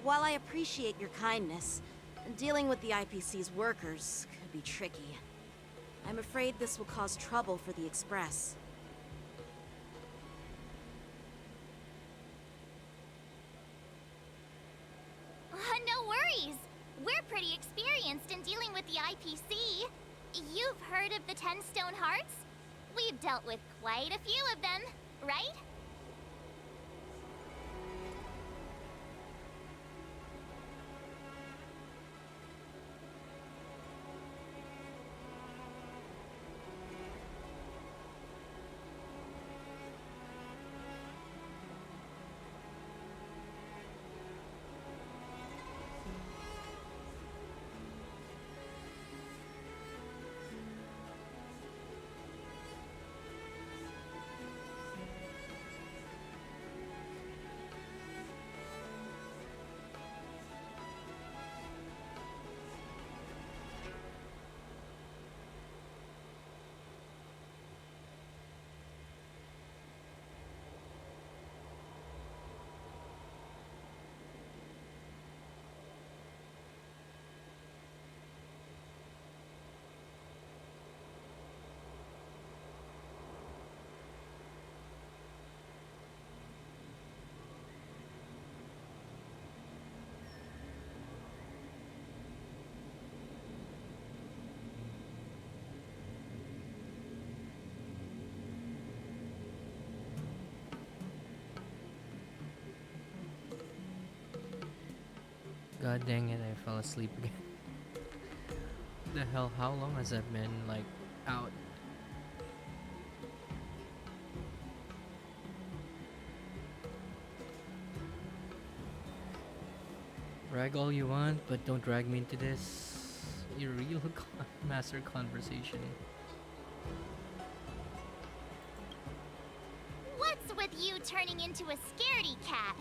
While I appreciate your kindness, dealing with the IPC's workers could be tricky. I'm afraid this will cause trouble for the Express. No worries. We're pretty experienced in dealing with the IPC. You've heard of the 10 Stone Hearts? We've dealt with quite a few of them, right? Dang it, I fell asleep again. The hell, how long has that been, like, out? Drag all you want, but don't drag me into this irreal master conversation. What's with you turning into a scaredy cat?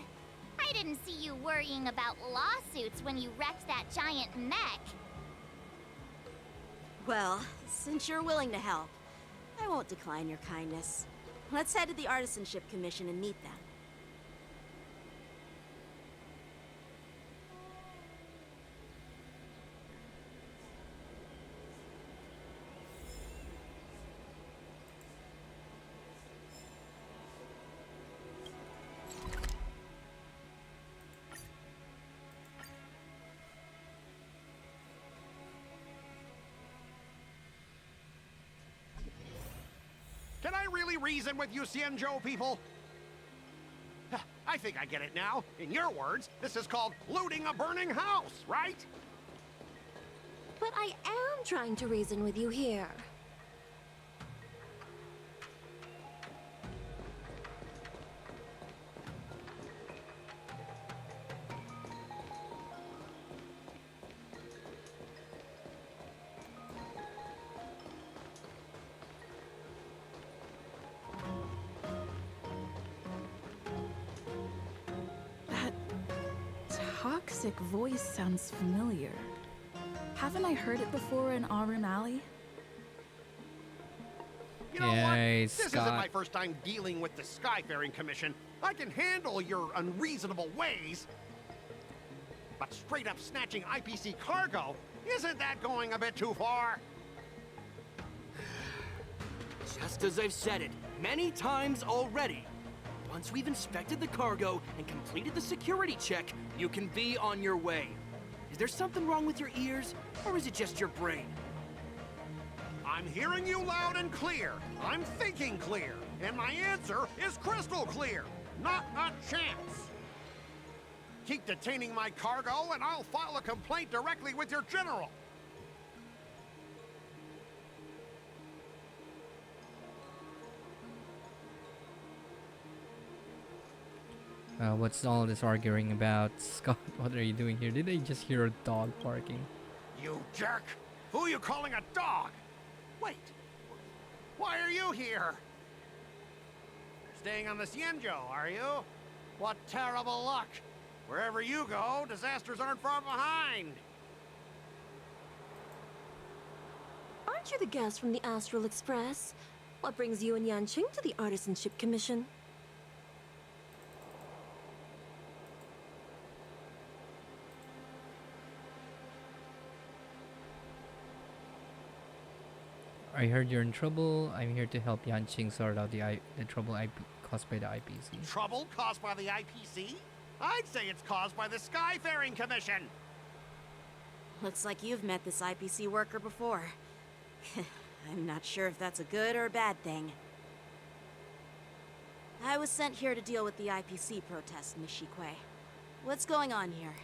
I didn't see you worrying about lawsuits when you wrecked that giant mech. Well, since you're willing to help, I won't decline your kindness. Let's head to the Artisanship Commission and meet them. Can I really reason with you Xianzhou people? I think I get it now. In your words, this is called looting a burning house, right? But I am trying to reason with you here. Toxic voice sounds familiar. Haven't I heard it before in Aurum Alley? You know what? This isn't Scott. my first time dealing with the Skyfaring Commission. I can handle your unreasonable ways. But straight up snatching IPC cargo, isn't that going a bit too far? Just as I've said it many times already. Once we've inspected the cargo and completed the security check, you can be on your way. Is there something wrong with your ears, or is it just your brain? I'm hearing you loud and clear. I'm thinking clear. And my answer is crystal clear. Not a chance. Keep detaining my cargo, and I'll file a complaint directly with your general. What's all this arguing about? Scott, what are you doing here? Did they just hear a dog barking? You jerk! Who are you calling a dog? Wait, why are you here? Staying on the Xianzhou, are you? What terrible luck! Wherever you go, disasters aren't far behind. Aren't you the guest from the Astral Express? What brings you and Yanqing to the Artisanship Commission? I heard you're in trouble. I'm here to help Yanqing sort out the trouble caused by the IPC. Trouble caused by the IPC? I'd say it's caused by the Skyfaring Commission. Looks like you've met this IPC worker before. I'm not sure if that's a good or a bad thing. I was sent here to deal with the IPC protest, Miss Shikui. What's going on here?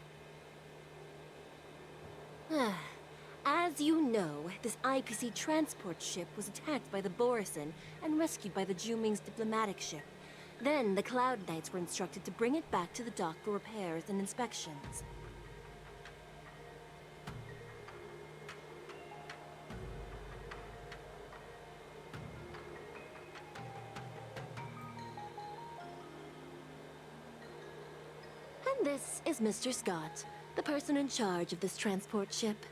As you know, this IPC transport ship was attacked by the Borison and rescued by the Juming's diplomatic ship. Then the Cloud Knights were instructed to bring it back to the dock for repairs and inspections. And this is Mr. Scott, the person in charge of this transport ship.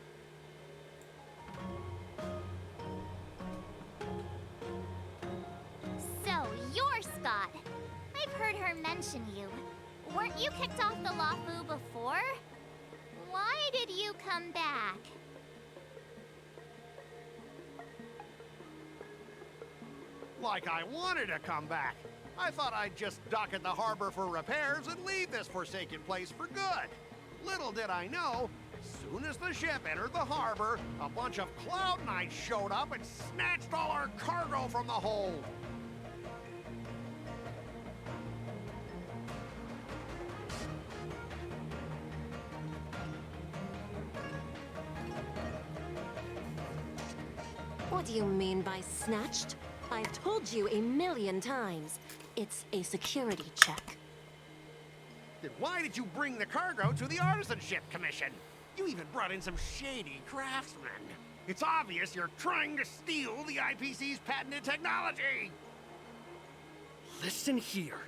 So, you're Scott. I've heard her mention you. Weren't you kicked off the Lafu before? Why did you come back? Like I wanted to come back. I thought I'd just dock at the harbor for repairs and leave this forsaken place for good. Little did I know, as soon as the ship entered the harbor, a bunch of Cloud Knights showed up and snatched all our cargo from the hold. What do you mean by snatched? I've told you a million times. It's a security check. Then why did you bring the cargo to the Artisanship Commission? You even brought in some shady craftsmen. It's obvious you're trying to steal the IPC's patented technology! Listen here.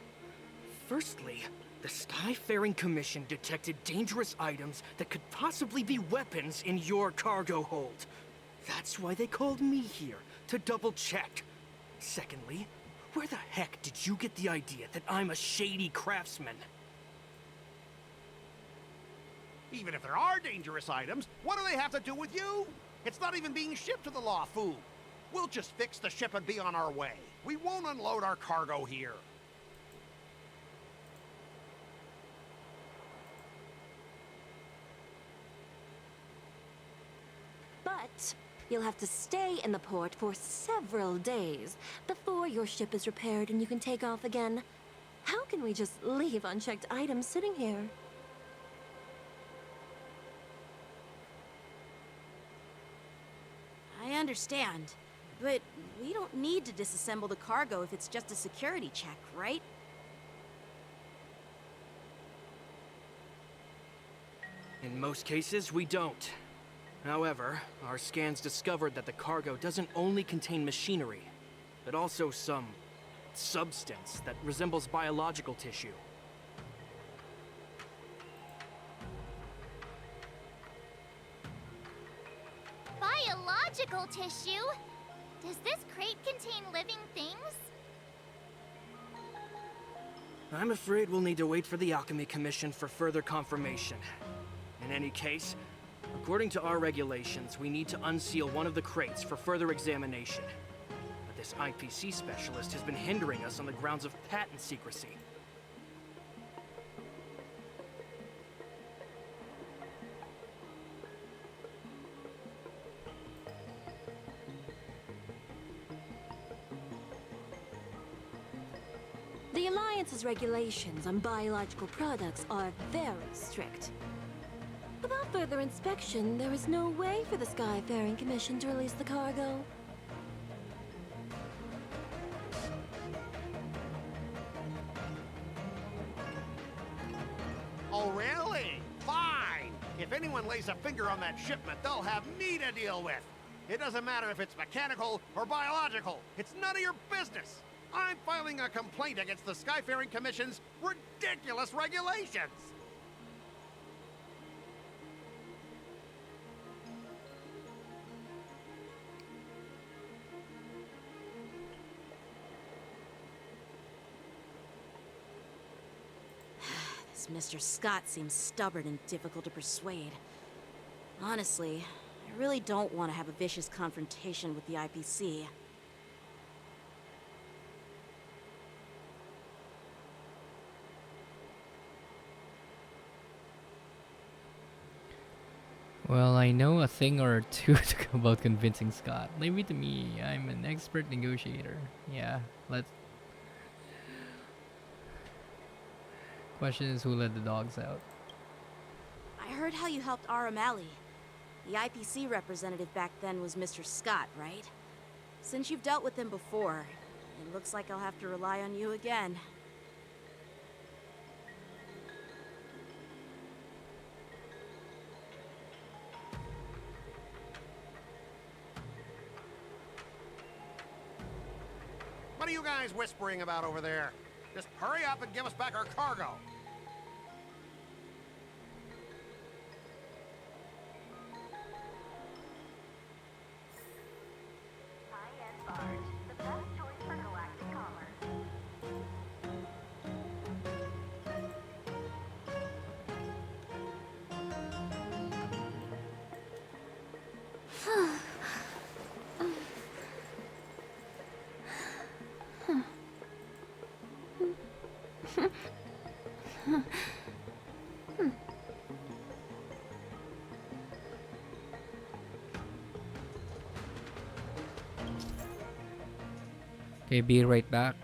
Firstly, the Skyfaring Commission detected dangerous items that could possibly be weapons in your cargo hold. That's why they called me here, to double-check. Secondly, where the heck did you get the idea that I'm a shady craftsman? Even if there are dangerous items, what do they have to do with you? It's not even being shipped to the Luofu. We'll just fix the ship and be on our way. We won't unload our cargo here. But you'll have to stay in the port for several days before your ship is repaired and you can take off again. How can we just leave unchecked items sitting here? I understand, but we don't need to disassemble the cargo if it's just a security check, right? In most cases, we don't. However, our scans discovered that the cargo doesn't only contain machinery, but also some substance that resembles biological tissue. Biological tissue? Does this crate contain living things? I'm afraid we'll need to wait for the Alchemy Commission for further confirmation. In any case, according to our regulations, we need to unseal one of the crates for further examination. But this IPC specialist has been hindering us on the grounds of patent secrecy. The Alliance's regulations on biological products are very strict. Without further inspection, there is no way for the Skyfaring Commission to release the cargo. Oh, really? Fine! If anyone lays a finger on that shipment, they'll have me to deal with. It doesn't matter if it's mechanical or biological. It's none of your business. I'm filing a complaint against the Skyfaring Commission's ridiculous regulations. This Mr. Scott seems stubborn and difficult to persuade. Honestly, I really don't want to have a vicious confrontation with the IPC. Well, I know a thing or two about convincing Scott. Leave it to me. I'm an expert negotiator. Yeah, let's... Question is, who let the dogs out? I heard how you helped Aramali. The IPC representative back then was Mr. Scott, right? Since you've dealt with him before, it looks like I'll have to rely on you again. What are you guys whispering about over there? Just hurry up and give us back our cargo. Okay, be right back.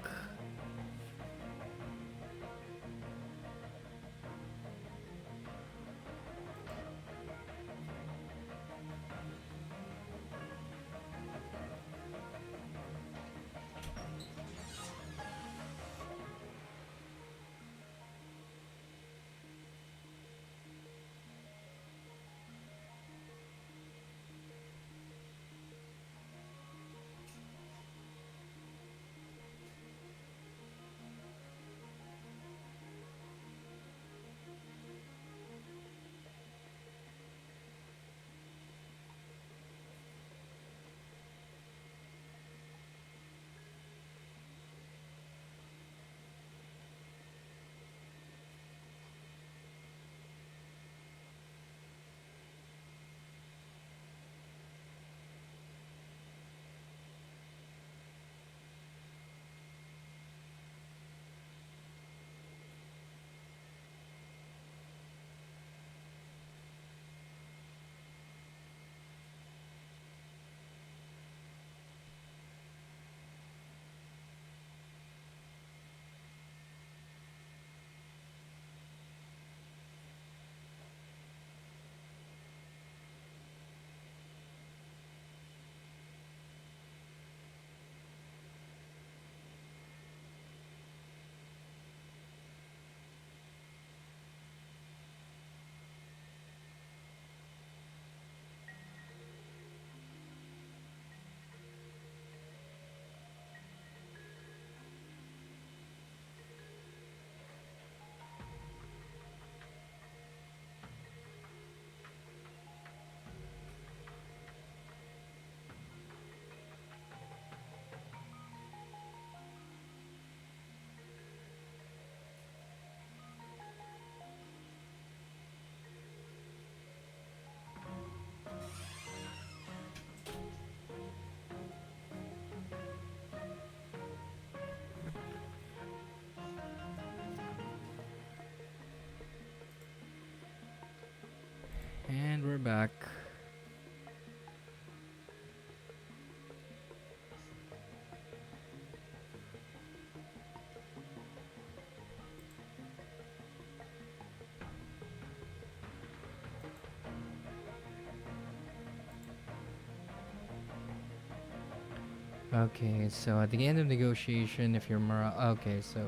Okay, so at the end of negotiation, if you're okay, so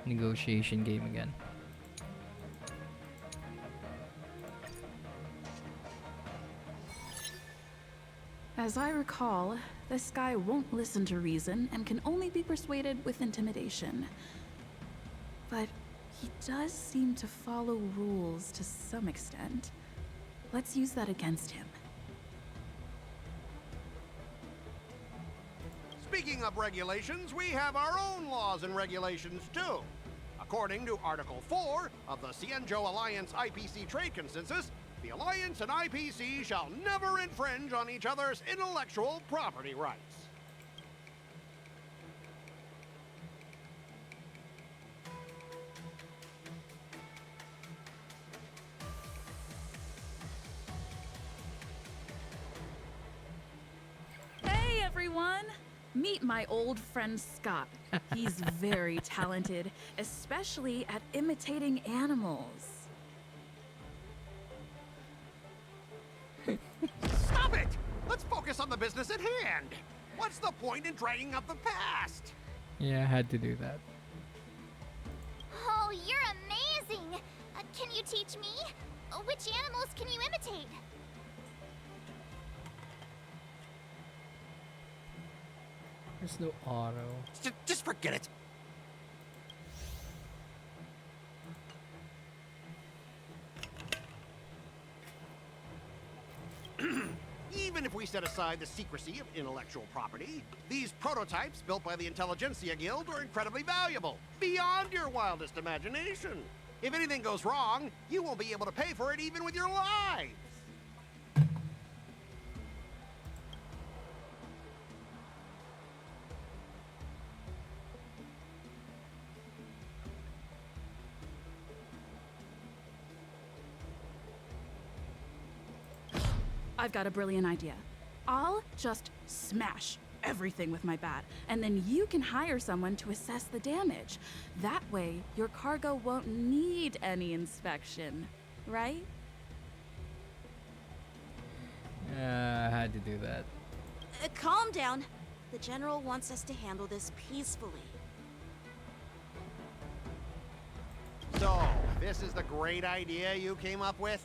negotiation game again. As I recall, this guy won't listen to reason and can only be persuaded with intimidation. But he does seem to follow rules to some extent. Let's use that against him. Speaking of regulations, we have our own laws and regulations too. According to Article 4 of the Cienjo Alliance IPC Trade Consensus, the Alliance and IPC shall never infringe on each other's intellectual property rights. Hey everyone! Meet my old friend Scott. He's very talented, especially at imitating animals. Stop it! Let's focus on the business at hand. What's the point in dragging up the past? Yeah, I had to do that. Oh, you're amazing! Can you teach me? Which animals can you imitate? There's no auto. Just forget it. Even if we set aside the secrecy of intellectual property, these prototypes built by the Intelligentsia Guild are incredibly valuable, beyond your wildest imagination. If anything goes wrong, you won't be able to pay for it even with your lives. I've got a brilliant idea. I'll just smash everything with my bat, and then you can hire someone to assess the damage. That way, your cargo won't need any inspection, right? I had to do that. Calm down. The General wants us to handle this peacefully. So, this is the great idea you came up with?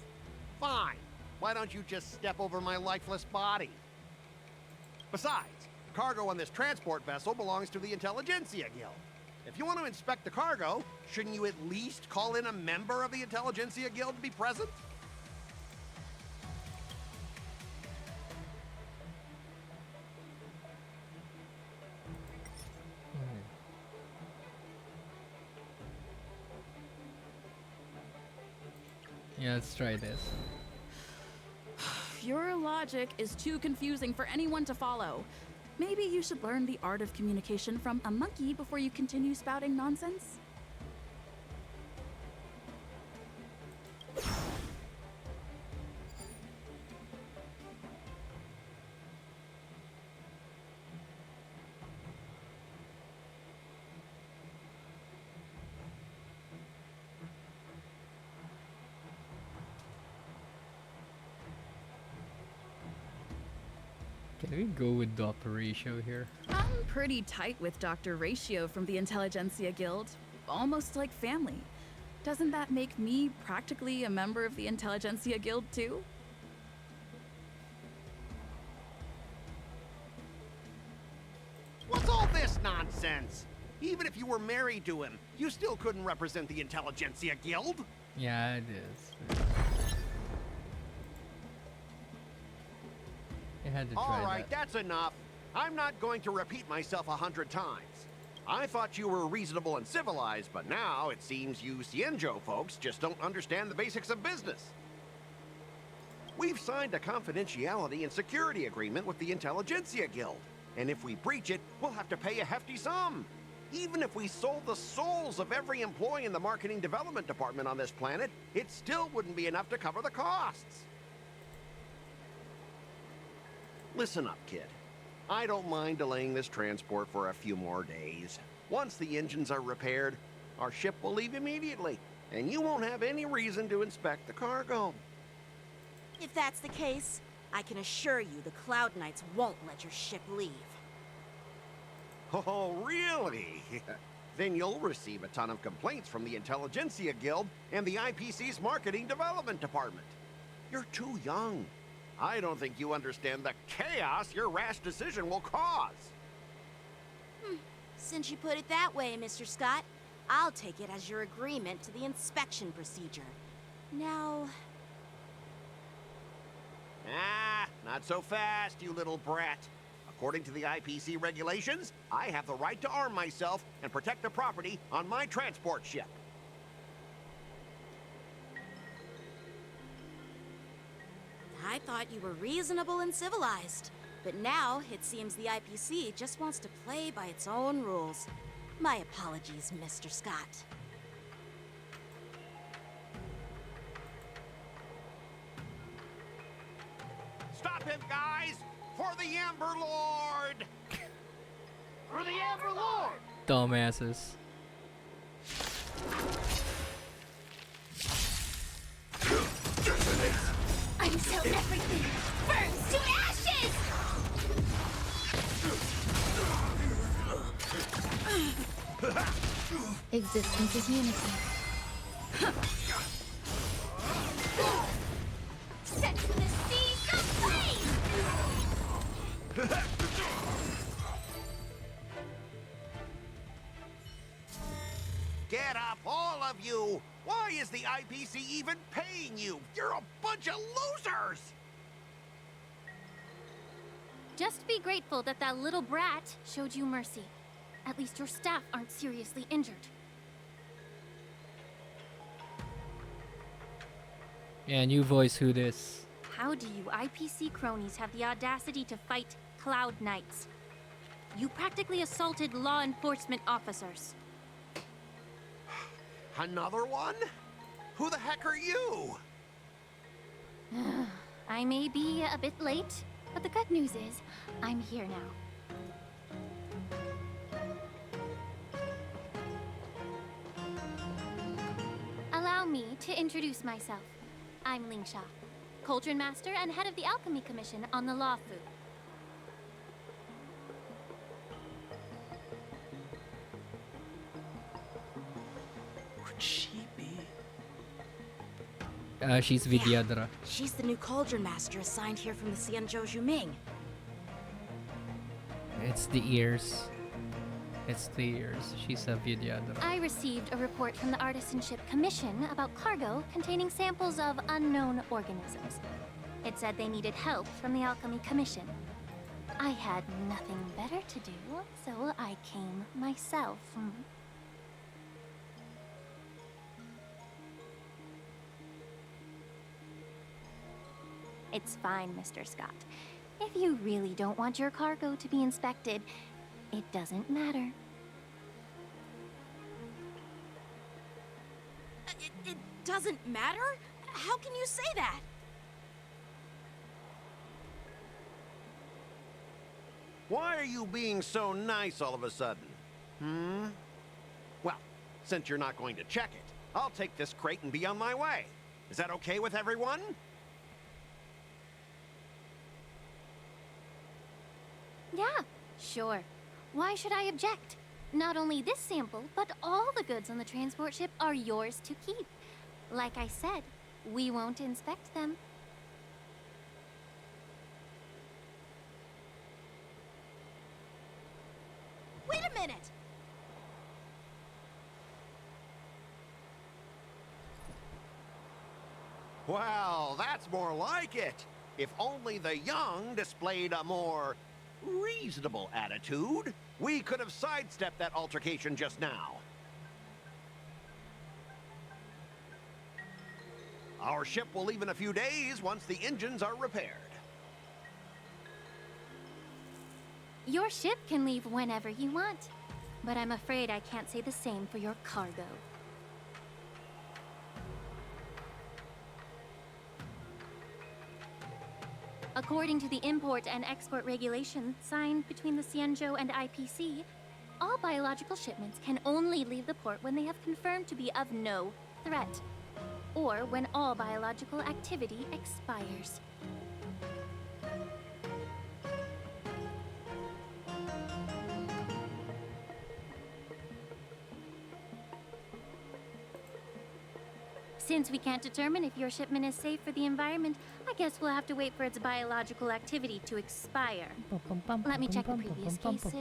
Fine. Why don't you just step over my lifeless body? Besides, cargo on this transport vessel belongs to the Intelligentsia Guild. If you want to inspect the cargo, shouldn't you at least call in a member of the Intelligentsia Guild to be present? Yeah, let's try this. Your logic is too confusing for anyone to follow. Maybe you should learn the art of communication from a monkey before you continue spouting nonsense? Can we go with Dr. Ratio here? I'm pretty tight with Dr. Ratio from the Intelligentsia Guild. Almost like family. Doesn't that make me practically a member of the Intelligentsia Guild too? What's all this nonsense? Even if you were married to him, you still couldn't represent the Intelligentsia Guild. Yeah, it is. I had to try All right, that. that's enough. I'm not going to repeat myself 100 times. I thought you were reasonable and civilized, but now it seems you Cienjo folks just don't understand the basics of business. We've signed a confidentiality and security agreement with the Intelligentsia Guild, and if we breach it, we'll have to pay a hefty sum. Even if we sold the souls of every employee in the marketing development department on this planet, it still wouldn't be enough to cover the costs. Listen up, kid. I don't mind delaying this transport for a few more days. Once the engines are repaired, our ship will leave immediately, and you won't have any reason to inspect the cargo. If that's the case, I can assure you the Cloud Knights won't let your ship leave. Oh, really? Then you'll receive a ton of complaints from the Intelligentsia Guild and the IPC's Marketing Development Department. You're too young. I don't think you understand the chaos your rash decision will cause. Since you put it that way, Mr. Scott, I'll take it as your agreement to the inspection procedure. Now... Not so fast, you little brat. According to the IPC regulations, I have the right to arm myself and protect the property on my transport ship. I thought you were reasonable and civilized. But now, it seems the IPC just wants to play by its own rules. My apologies, Mr. Scott. Stop him, guys! For the Amber Lord! For the Amber Lord! Dumbasses. Until everything burns to ashes! Existence is unity. Set to the seas of flame! Get up, all of you! Why is the IPC even paying you? You're a bunch of losers! Just be grateful that that little brat showed you mercy. At least your staff aren't seriously injured. Yeah, new voice, who this? How do you IPC cronies have the audacity to fight Cloud Knights? You practically assaulted law enforcement officers. Another one? Who the heck are you? I may be a bit late, but the good news is, I'm here now. Allow me to introduce myself. I'm Lingsha, Cauldron Master and head of the Alchemy Commission on the Lawfu. Could she be? She's Vidyadhara. She's the new Cauldron Master assigned here from the Xianzhou Zhuming. It's the ears. It's the ears. She's a Vidyadhara. I received a report from the Artisanship Commission about cargo containing samples of unknown organisms. It said they needed help from the Alchemy Commission. I had nothing better to do, so I came myself. It's fine, Mr. Scott. If you really don't want your cargo to be inspected, it doesn't matter. It doesn't matter? How can you say that? Why are you being so nice all of a sudden? Well, since you're not going to check it, I'll take this crate and be on my way. Is that okay with everyone? Yeah, sure. Why should I object? Not only this sample, but all the goods on the transport ship are yours to keep. Like I said, we won't inspect them. Wait a minute! Well, that's more like it. If only the young displayed a more reasonable attitude, we could have sidestepped that altercation just now. Our ship will leave in a few days once the engines are repaired. Your ship can leave whenever you want, but I'm afraid I can't say the same for your cargo. According to the import and export regulations signed between the Xianzhou and IPC, all biological shipments can only leave the port when they have confirmed to be of no threat, or when all biological activity expires. Since we can't determine if your shipment is safe for the environment, I guess we'll have to wait for its biological activity to expire. Let me check the previous cases.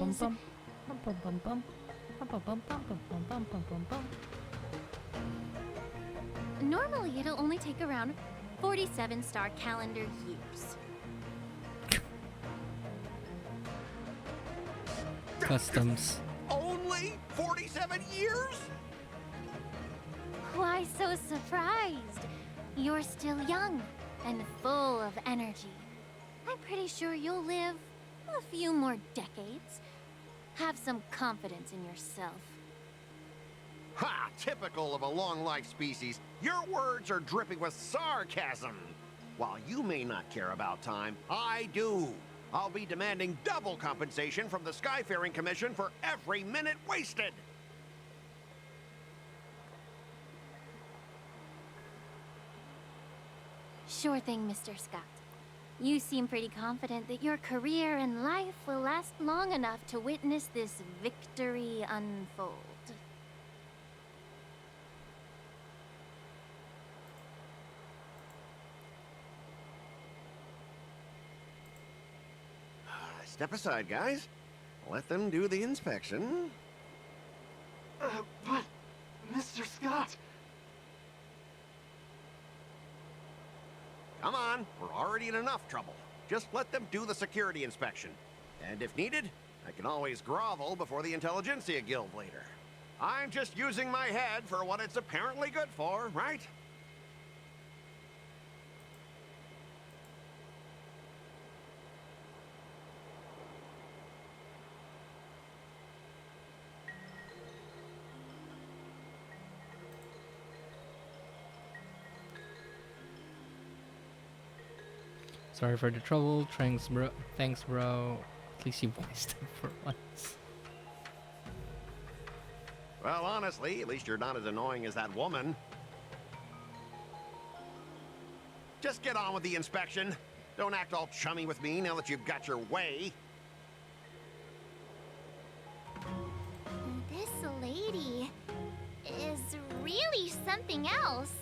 Normally, it'll only take around 47 star calendar years. Customs. Only 47 years? Why so surprised? You're still young and full of energy. I'm pretty sure you'll live a few more decades. Have some confidence in yourself. Ha! Typical of a long-life species. Your words are dripping with sarcasm. While you may not care about time, I do. I'll be demanding double compensation from the Skyfaring Commission for every minute wasted. Sure thing, Mr. Scott. You seem pretty confident that your career and life will last long enough to witness this victory unfold. Step aside, guys. Let them do the inspection. But, Mr. Scott... Come on, we're already in enough trouble. Just let them do the security inspection. And if needed, I can always grovel before the Intelligentsia Guild later. I'm just using my head for what it's apparently good for, right? Sorry for the trouble. Thanks, bro. Thanks, bro. At least you voiced it for once. Well, honestly, at least you're not as annoying as that woman. Just get on with the inspection. Don't act all chummy with me now that you've got your way. This lady is really something else.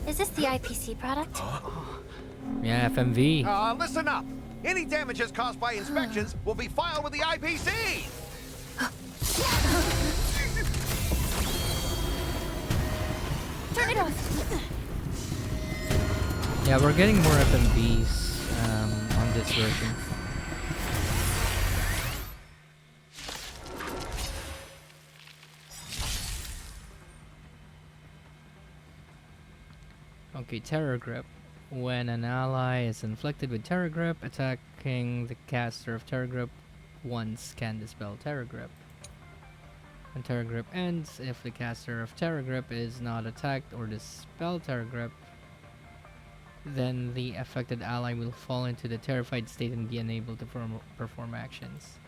Is this the IPC product? Yeah, FMV. Listen up. Any damages caused by inspections will be filed with the IPC. Turn it off. Yeah, we're getting more FMVs on this version. Okay, Terror Grip. When an ally is inflicted with Terror Grip, attacking the caster of Terror Grip once can dispel Terror Grip. When Terror Grip ends, if the caster of Terror Grip is not attacked or dispel Terror Grip, then the affected ally will fall into the terrified state and be unable to perform actions.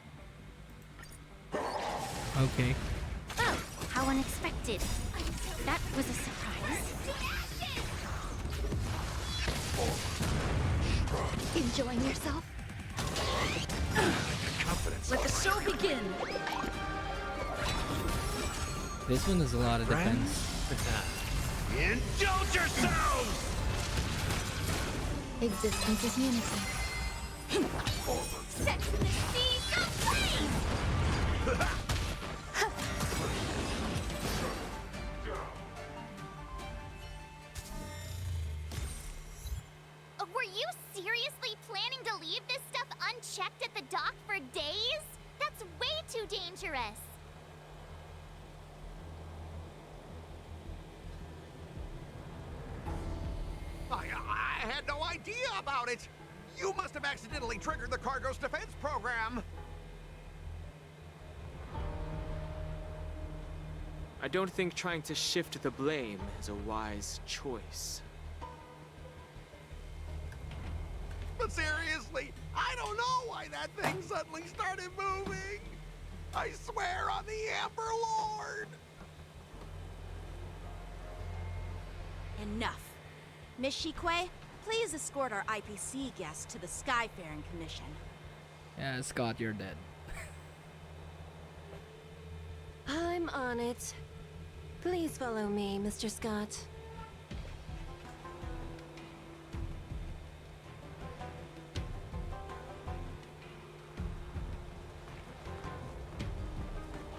Okay. Oh, how unexpected. That was a surprise. Enjoying yourself? Let the show begin! This one is a lot of defense. Indulge yourselves! Existence is unity. Sex in the sea, go play! Were you seriously planning to leave this stuff unchecked at the dock for days? That's way too dangerous. I had no idea about it. You must have accidentally triggered the cargo's defense program. I don't think trying to shift the blame is a wise choice. But seriously, I don't know why that thing suddenly started moving. I swear on the Amber Lord. Enough. Miss Shikwe, please escort our IPC guests to the Skyfaring Commission. Yeah, Scott, you're dead. I'm on it. Please follow me, Mr. Scott.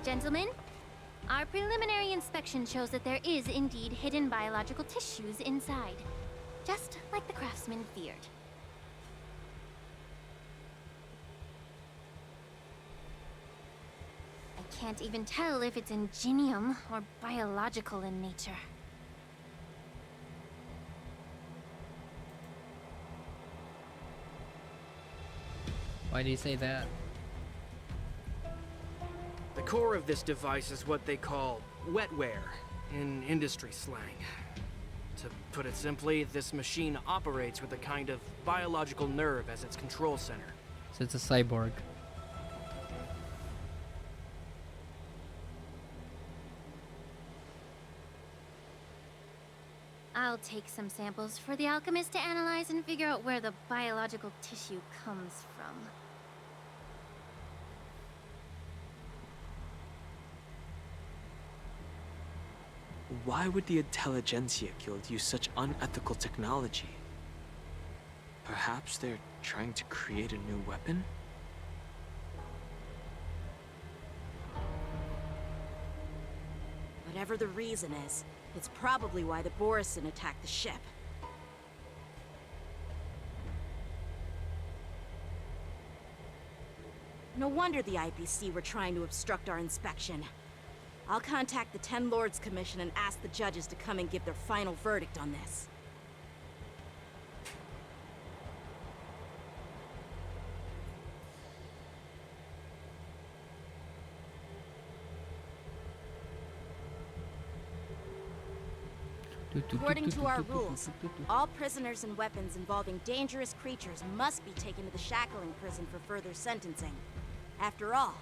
Gentlemen, our preliminary inspection shows that there is indeed hidden biological tissues inside, just like the craftsman feared. I can't even tell if it's ingenium or biological in nature. Why do you say that? The core of this device is what they call wetware in industry slang. To put it simply, this machine operates with a kind of biological nerve as its control center. So it's a cyborg. I'll take some samples for the alchemist to analyze and figure out where the biological tissue comes from. Why would the Intelligentsia Guild use such unethical technology? Perhaps they're trying to create a new weapon? Whatever the reason is, it's probably why the Borisin attacked the ship. No wonder the IPC were trying to obstruct our inspection. I'll contact the Ten Lords Commission and ask the judges to come and give their final verdict on this. According to our rules, all prisoners and weapons involving dangerous creatures must be taken to the shackling prison for further sentencing. After all,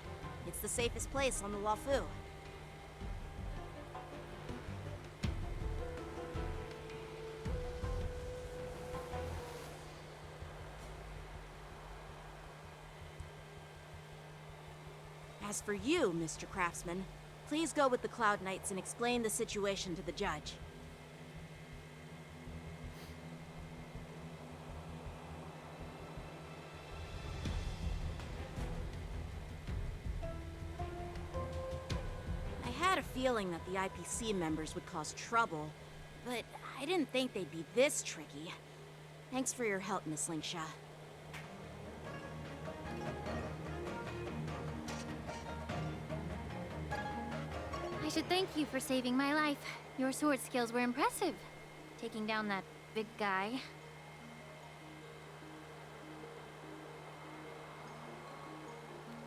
it's the safest place on the Lafu. As for you, Mr. Craftsman, please go with the Cloud Knights and explain the situation to the judge. I had a feeling that the IPC members would cause trouble, but I didn't think they'd be this tricky. Thanks for your help, Miss Lingsha. I should thank you for saving my life. Your sword skills were impressive. Taking down that big guy.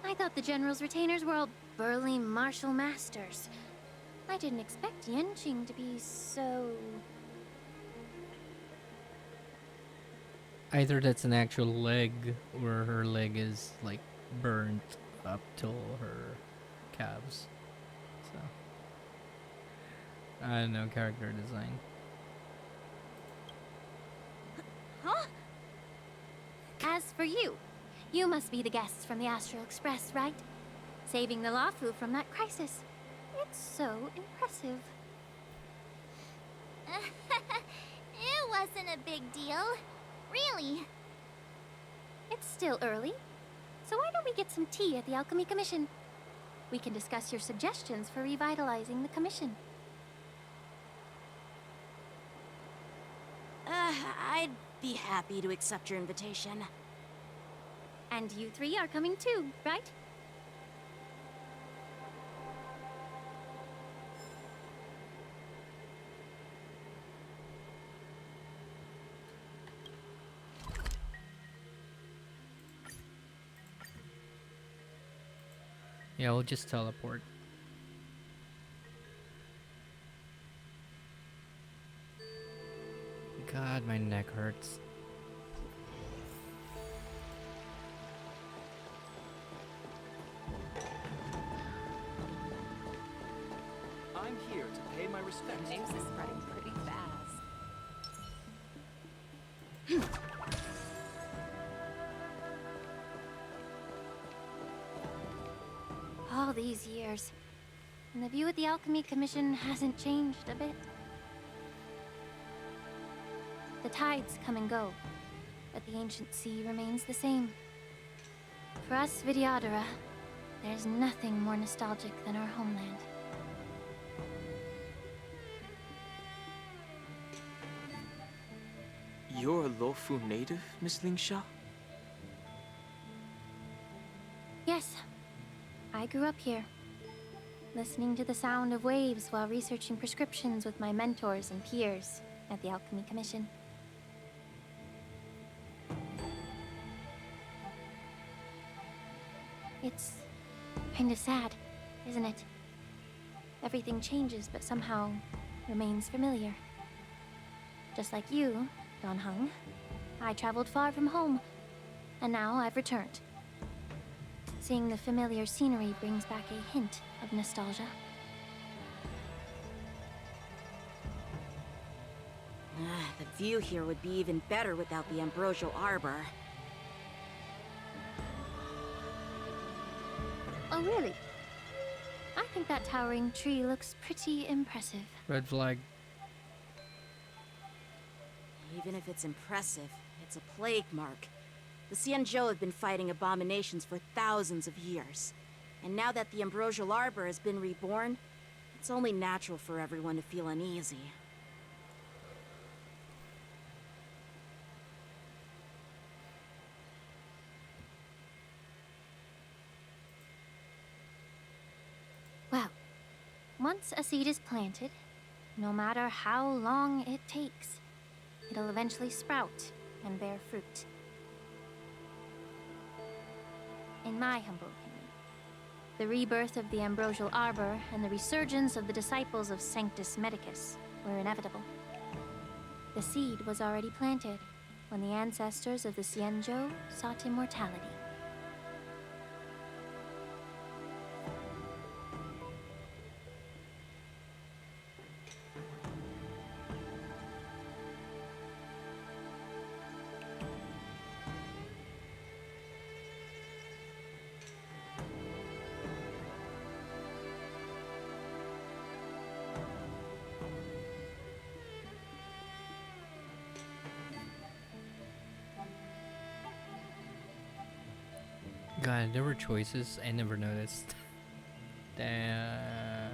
I thought the General's retainers were all burly martial masters. I didn't expect Yenqing to be so... Either that's an actual leg, or her leg is, like, burnt up till her calves. So... I don't know, character design. Huh? As for you, you must be the guests from the Astral Express, right? Saving the Lafu from that crisis. It's so impressive. It wasn't a big deal. Really. It's still early. So why don't we get some tea at the Alchemy Commission? We can discuss your suggestions for revitalizing the commission. I'd be happy to accept your invitation. And you three are coming too, right? Yeah, we'll just teleport. God, my neck hurts. I'm here to pay my respects. News is spreading pretty fast. All these years. and the view at the Alchemy Commission hasn't changed a bit. The tides come and go, but the ancient sea remains the same. For us Vidyadhara, there's nothing more nostalgic than our homeland. You're a Luofu native, Miss Lingsha? Yes, I grew up here, listening to the sound of waves while researching prescriptions with my mentors and peers at the Alchemy Commission. It's kind of sad, isn't it? Everything changes, but somehow remains familiar. Just like you, Don Hung, I traveled far from home, and now I've returned. Seeing the familiar scenery brings back a hint of nostalgia. The view here would be even better without the ambrosial arbor. Oh, really? I think that towering tree looks pretty impressive. Red flag. Even if it's impressive, it's a plague mark. The Xianzhou have been fighting abominations for thousands of years. And now that the ambrosial arbor has been reborn, it's only natural for everyone to feel uneasy. Well, once a seed is planted, no matter how long it takes, it'll eventually sprout and bear fruit. In my humble opinion, the rebirth of the ambrosial arbor and the resurgence of the disciples of Sanctus Medicus were inevitable. The seed was already planted when the ancestors of the Xianzhou sought immortality. God, there were choices I never noticed. Damn.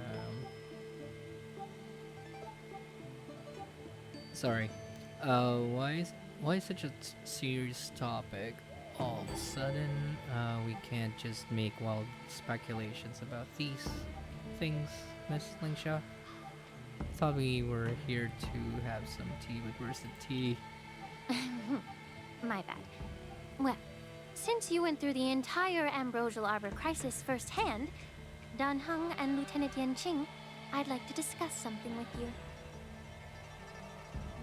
Sorry. Why is such a serious topic? All of a sudden, we can't just make wild speculations about these things, Miss Lingsha. Thought we were here to have some tea with roasted tea. My bad. Well, since you went through the entire ambrosial arbor crisis firsthand, Dan Heng and Lieutenant Yan Qing, I'd like to discuss something with you.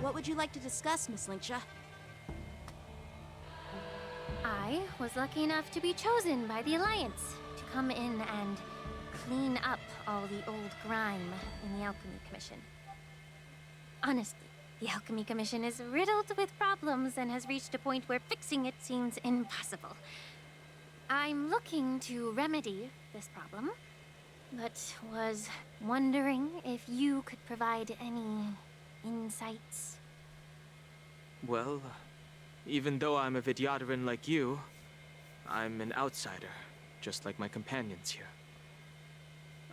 What would you like to discuss, Miss Lingsha? I was lucky enough to be chosen by the Alliance to come in and clean up all the old grime in the Alchemy Commission. Honestly, the Alchemy Commission is riddled with problems and has reached a point where fixing it seems impossible. I'm looking to remedy this problem, but was wondering if you could provide any insights. Well, even though I'm a Vidyadharan like you, I'm an outsider, just like my companions here.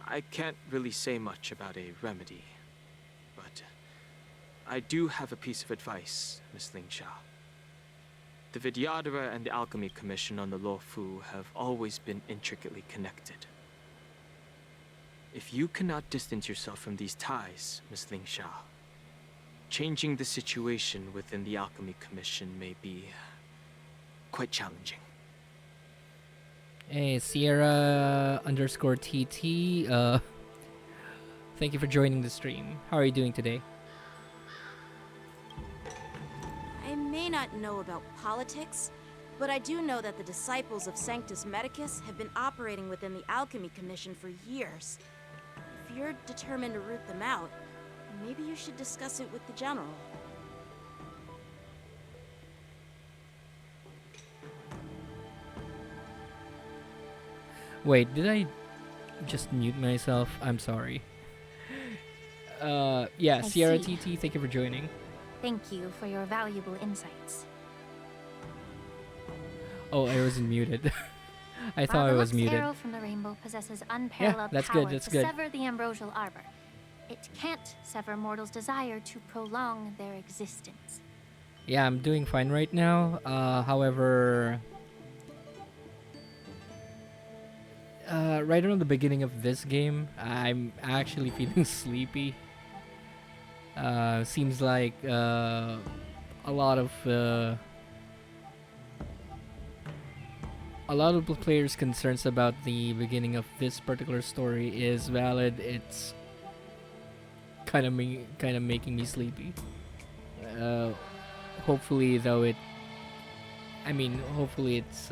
I can't really say much about a remedy, but I do have a piece of advice, Miss Lingsha. The Vidyadhara and the Alchemy Commission on the Luofu have always been intricately connected. If you cannot distance yourself from these ties, Miss Lingsha, changing the situation within the Alchemy Commission may be quite challenging. Hey, Sierra_TT, thank you for joining the stream. How are you doing today? I may not know about politics, but I do know that the disciples of Sanctus Medicus have been operating within the Alchemy Commission for years. If you're determined to root them out, maybe you should discuss it with the General. Wait, did I just mute myself. I'm sorry. Yeah, I Sierra see. TT, thank you for joining. Thank you for your valuable insights. Oh, I wasn't muted. I thought I While the was Lux muted. arrow from the rainbow possesses unparalleled that's power good, that's to good. sever the ambrosial arbor, it can't sever mortals' desire to prolong their existence. Yeah, I'm doing fine right now. However, right around the beginning of this game, I'm actually feeling sleepy. Seems like a lot of the players' concerns about the beginning of this particular story is valid. It's kind of making me sleepy. Hopefully, though, hopefully it's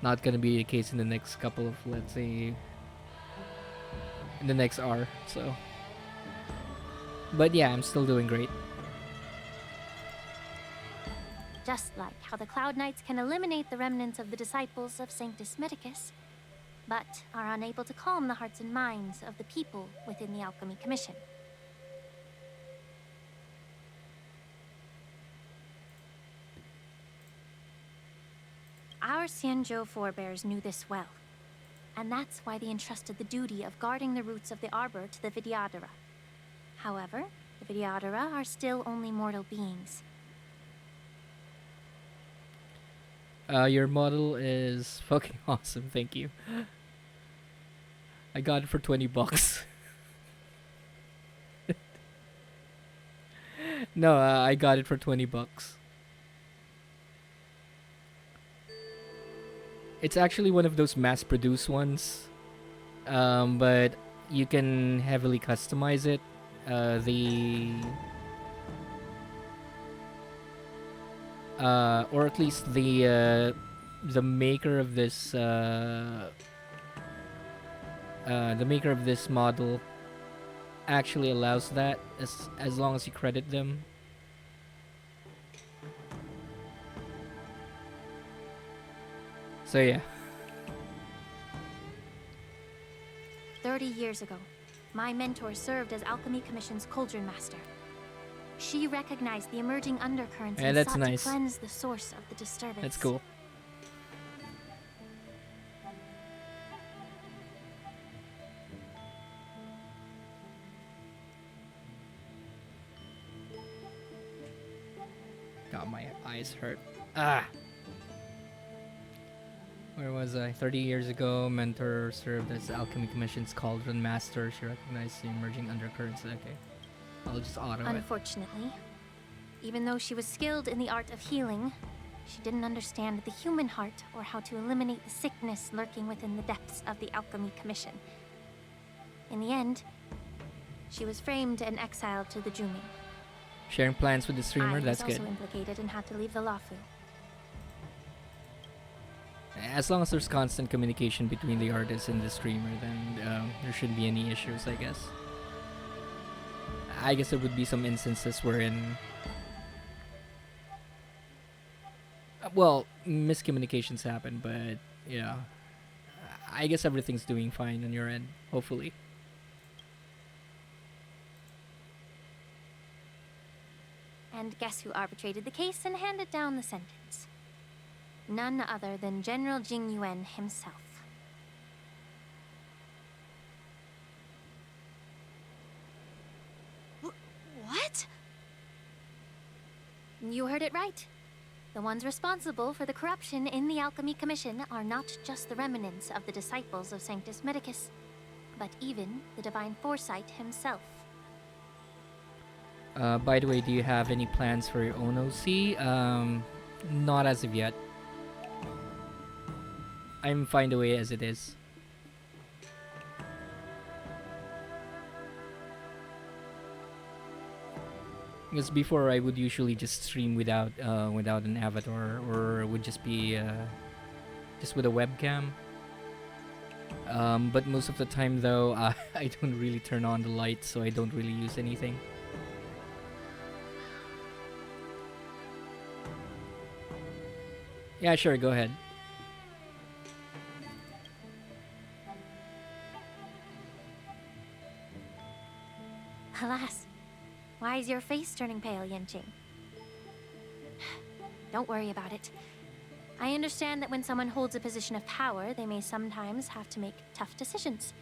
not gonna be the case in the next couple of, let's say, in the next hour. So, but yeah, I'm still doing great. Just like how the Cloud Knights can eliminate the remnants of the disciples of Sanctus Medicus, but are unable to calm the hearts and minds of the people within the Alchemy Commission. Our Xianzhou forebears knew this well, and that's why they entrusted the duty of guarding the roots of the arbor to the Vidyadhara. However, the Vidyadhara are still only mortal beings. Your model is fucking awesome. Thank you. I got it for $20. No, I got it for $20. It's actually one of those mass-produced ones, but you can heavily customize it. Or at least the maker of this model actually allows that, as long as you credit them. So yeah. 30 years ago, my mentor served as Alchemy Commission's Cauldron Master. She recognized the emerging undercurrents and that's sought nice. to cleanse the source of the disturbance. That's cool. God, my eyes hurt. Ah! Where was I? 30 years ago, mentor served as Alchemy Commission's Cauldron Master. She recognized the emerging undercurrents. Okay. I'll just auto it. Unfortunately, even though she was skilled in the art of healing, she didn't understand the human heart or how to eliminate the sickness lurking within the depths of the Alchemy Commission. In the end, she was framed and exiled to the Juming. Sharing plans with the streamer, I that's was good. also implicated and had to leave the Lafu. As long as there's constant communication between the artist and the streamer, then there shouldn't be any issues, I guess. I guess there would be some instances wherein, well, miscommunications happen, but yeah, I guess everything's doing fine on your end, hopefully. And guess who arbitrated the case and handed down the sentence? None other than General Jing Yuan himself. What? You heard it right. The ones responsible for the corruption in the Alchemy Commission are not just the remnants of the disciples of Sanctus Medicus, but even the Divine Foresight himself. By the way, do you have any plans for your own OC? Not as of yet. I'm fine the way as it is. Because before I would usually just stream without an avatar, or would just be just with a webcam. But most of the time though, I don't really turn on the lights, so I don't really use anything. Yeah, sure, go ahead. Alas, why is your face turning pale, Yanqing? Don't worry about it. I understand that when someone holds a position of power, they may sometimes have to make tough decisions.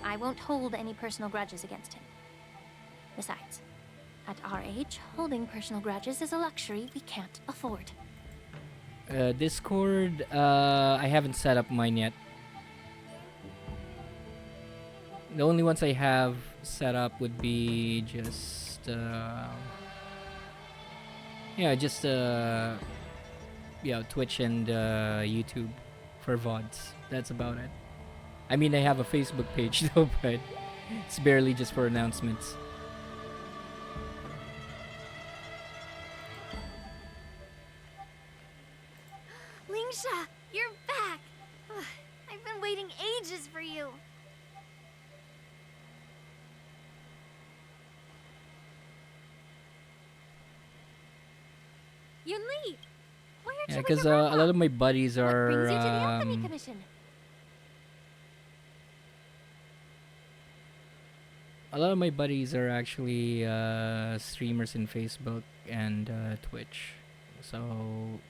I won't hold any personal grudges against him. Besides, at our age, holding personal grudges is a luxury we can't afford. Discord, I haven't set up mine yet. The only ones I have set up would be just, Twitch and YouTube for VODs. That's about it. I mean, I have a Facebook page though, but it's barely just for announcements. Lingsha, you're back! Ugh, I've been waiting ages for you. Yunli, why aren't Yeah, you with because your a grandpa? lot of my buddies What are brings you to the Alchemy Commission? a lot of my buddies are actually streamers in Facebook and Twitch, so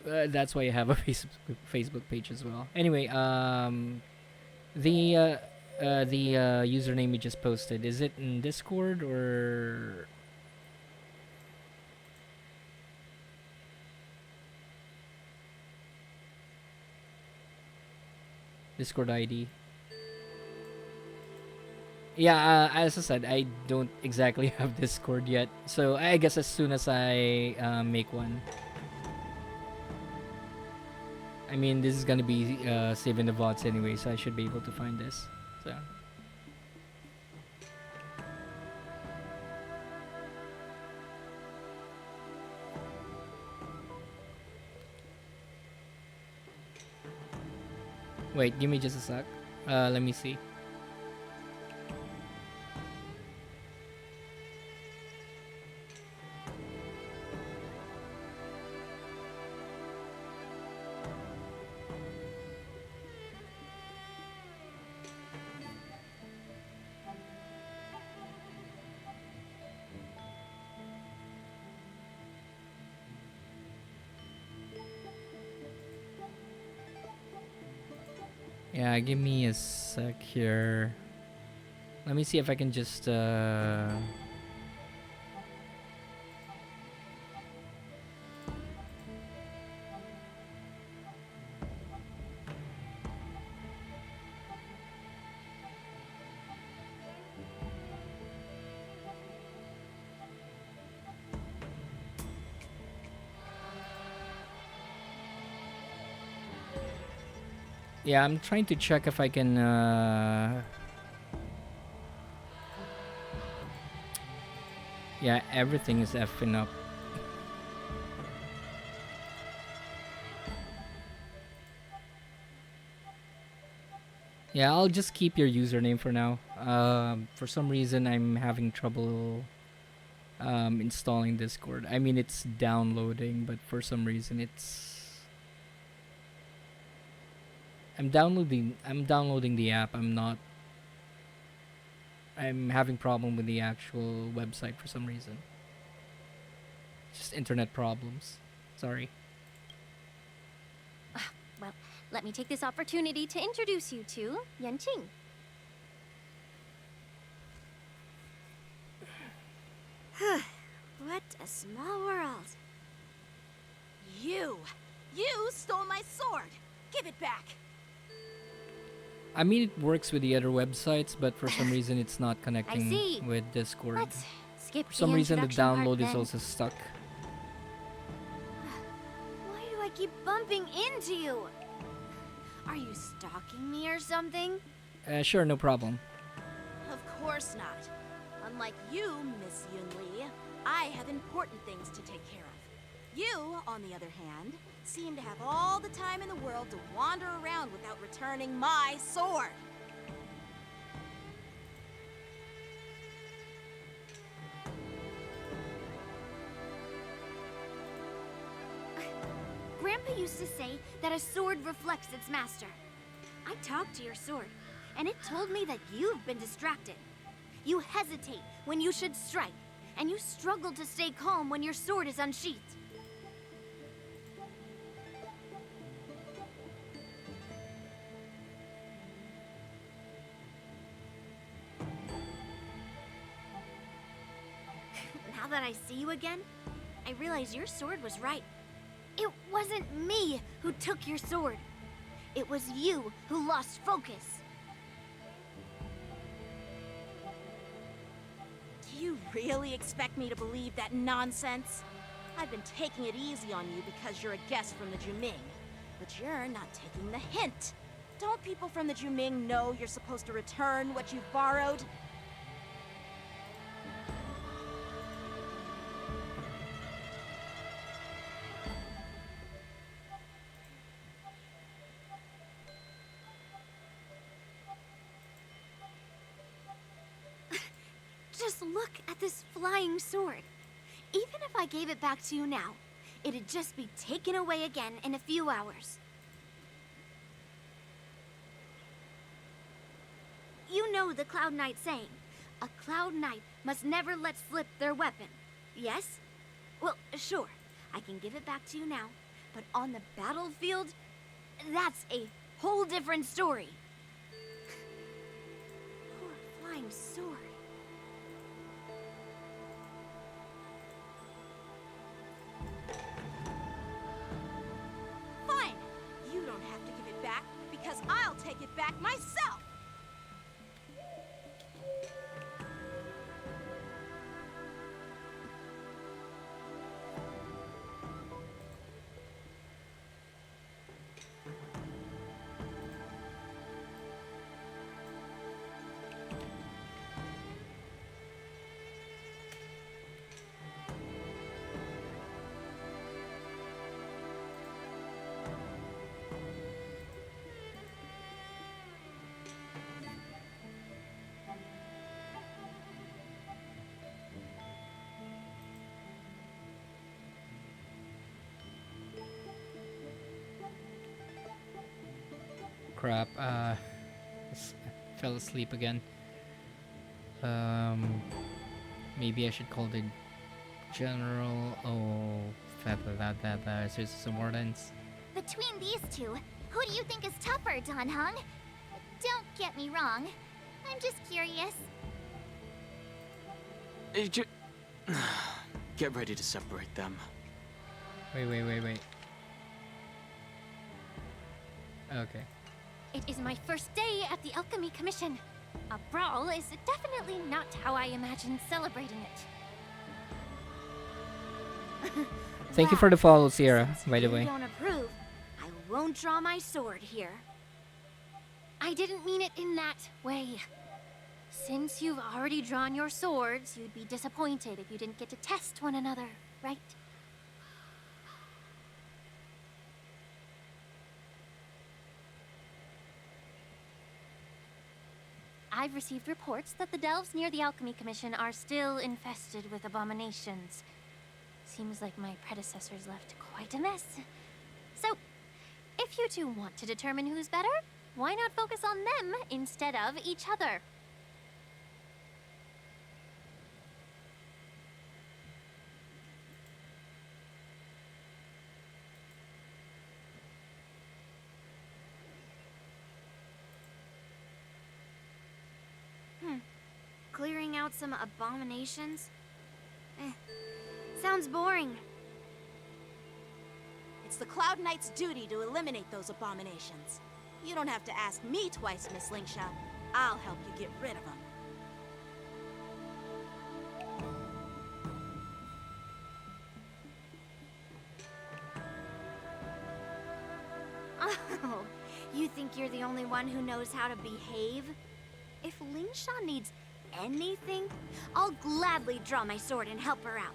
that's why I have a Facebook page as well. Anyway, the username you just posted, is it in Discord or Discord ID? Yeah, as I said, I don't exactly have Discord yet, so I guess as soon as I make one. I mean, this is gonna be saving the VODs anyway, so I should be able to find this. So. Wait, give me just a sec. Let me see. Yeah, give me a sec here. Let me see if I can just yeah, I'm trying to check if I can yeah, everything is effing up. Yeah, I'll just keep your username for now. For some reason, I'm having trouble installing Discord. I mean, it's downloading, but for some reason, I'm downloading the app. I'm having problem with the actual website for some reason. Just internet problems. Sorry. Well, let me take this opportunity to introduce you to Yanqing. What a small world. You stole my sword. Give it back. I mean, it works with the other websites, but for some reason, it's not see. connecting with Discord. Let's skip For some the reason, the introduction part download is then. also stuck. Why do I keep bumping into you? Are you stalking me or something? Sure, no problem. Of course not. Unlike you, Miss Yunli, I have important things to take care of. You, on the other hand, seem to have all the time in the world to wander around without returning my sword. Grandpa used to say that a sword reflects its master. I talked to your sword. and it told me that you've been distracted. You hesitate when you should strike, and you struggle to stay calm when your sword is unsheathed. Now that I see you again, I realize your sword was right. It wasn't me who took your sword. It was you who lost focus. Do you really expect me to believe that nonsense? I've been taking it easy on you because you're a guest from the Juming. But you're not taking the hint. Don't people from the Juming know you're supposed to return what you've borrowed? Just look at this flying sword. Even if I gave it back to you now, it'd just be taken away again in a few hours. You know the Cloud Knight saying, a Cloud Knight must never let slip their weapon. Yes? Well, sure, I can give it back to you now, but on the battlefield, that's a whole different story. Poor flying sword. Fine! You don't have to give it back, because I'll take it back myself! Crap, fell asleep again. Maybe I should call the general. Oh, there's some wardens. Between these two, who do you think is tougher, Dan Heng? Don't get me wrong. I'm just curious. Get ready to separate them. Wait. Okay. It is my first day at the Alchemy Commission. A brawl is definitely not how I imagined celebrating it. Thank you for the follow, Sierra, by the If way. you don't approve, I won't draw my sword here. I didn't mean it in that way. Since you've already drawn your swords, you'd be disappointed if you didn't get to test one another, right? I've received reports that the delves near the Alchemy Commission are still infested with abominations. Seems like my predecessors left quite a mess. So, if you two want to determine who's better, why not focus on them instead of each other? Clearing out some abominations? Sounds boring. It's the Cloud Knight's duty to eliminate those abominations. You don't have to ask me twice, Miss Lingsha. I'll help you get rid of them. Oh, you think you're the only one who knows how to behave? If Lingsha needs anything, I'll gladly draw my sword and help her out.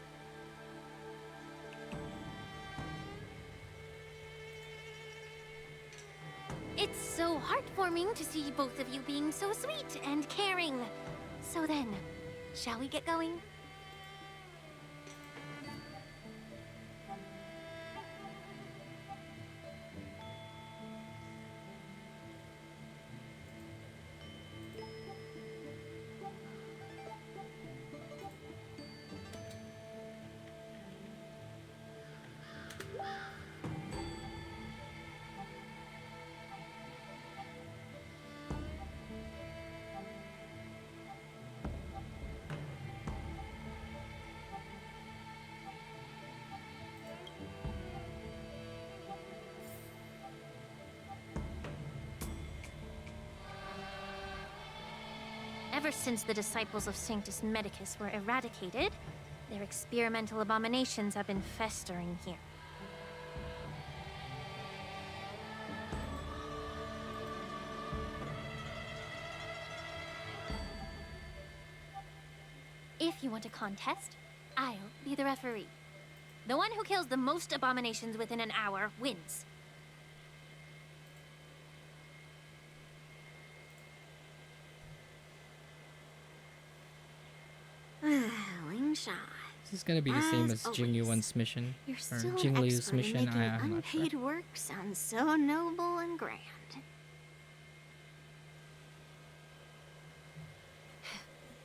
It's so heartwarming to see both of you being so sweet and caring. So then, shall we get going? Ever since the disciples of Sanctus Medicus were eradicated, their experimental abominations have been festering here. If you want a contest, I'll be the referee. The one who kills the most abominations within an hour wins. Lingsha. This is gonna be the same as As Jing always, Yuan's mission, You're or still Jing an Liu's expert in mission. making I'm not sure. unpaid work sound so noble and grand.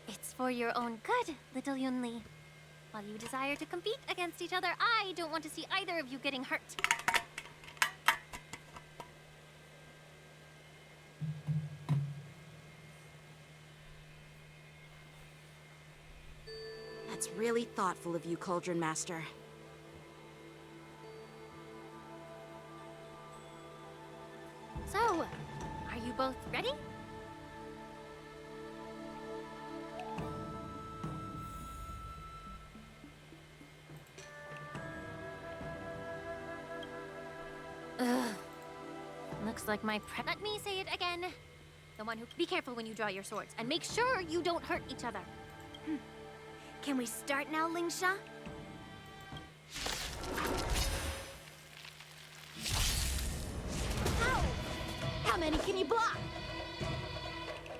It's for your own good, little Yunli. While you desire to compete against each other, I don't want to see either of you getting hurt. That's really thoughtful of you, Cauldron Master. So, are you both ready? Ugh. Looks like my Let me say it again. The one who... Be careful when you draw your swords, and make sure you don't hurt each other. Can we start now, Lingsha? How many can you block?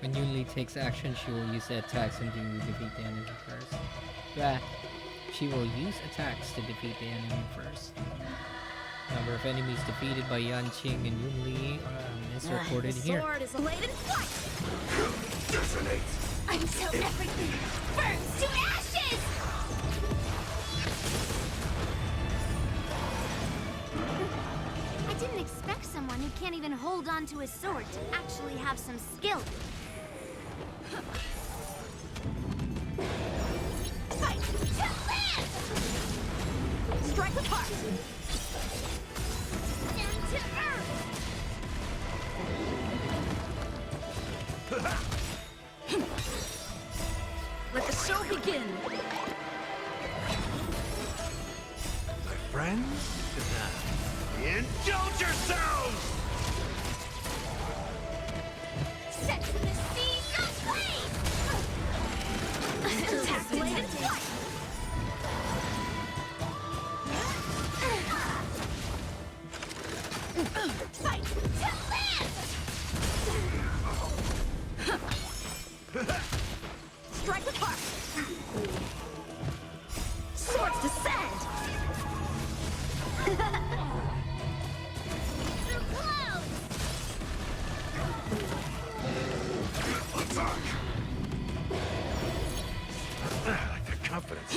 When Yunli takes action, she will use the attacks and defeat the enemy first. Yeah, she will use attacks to defeat the enemy first. Number of enemies defeated by Yanqing and Yunli is recorded the here. sword is bladed flight! Detonate! Until everything burns to ashes! I didn't expect someone who can't even hold on to his sword to actually have some skill. Fight to land! Strike with heart! Down to earth! Let the show begin! My friends, indulge yourselves! Set the seas aflame! Attack blade and flight! Fight to land! Strike with heart! Swords descend! Through clouds! Attack! I like their confidence.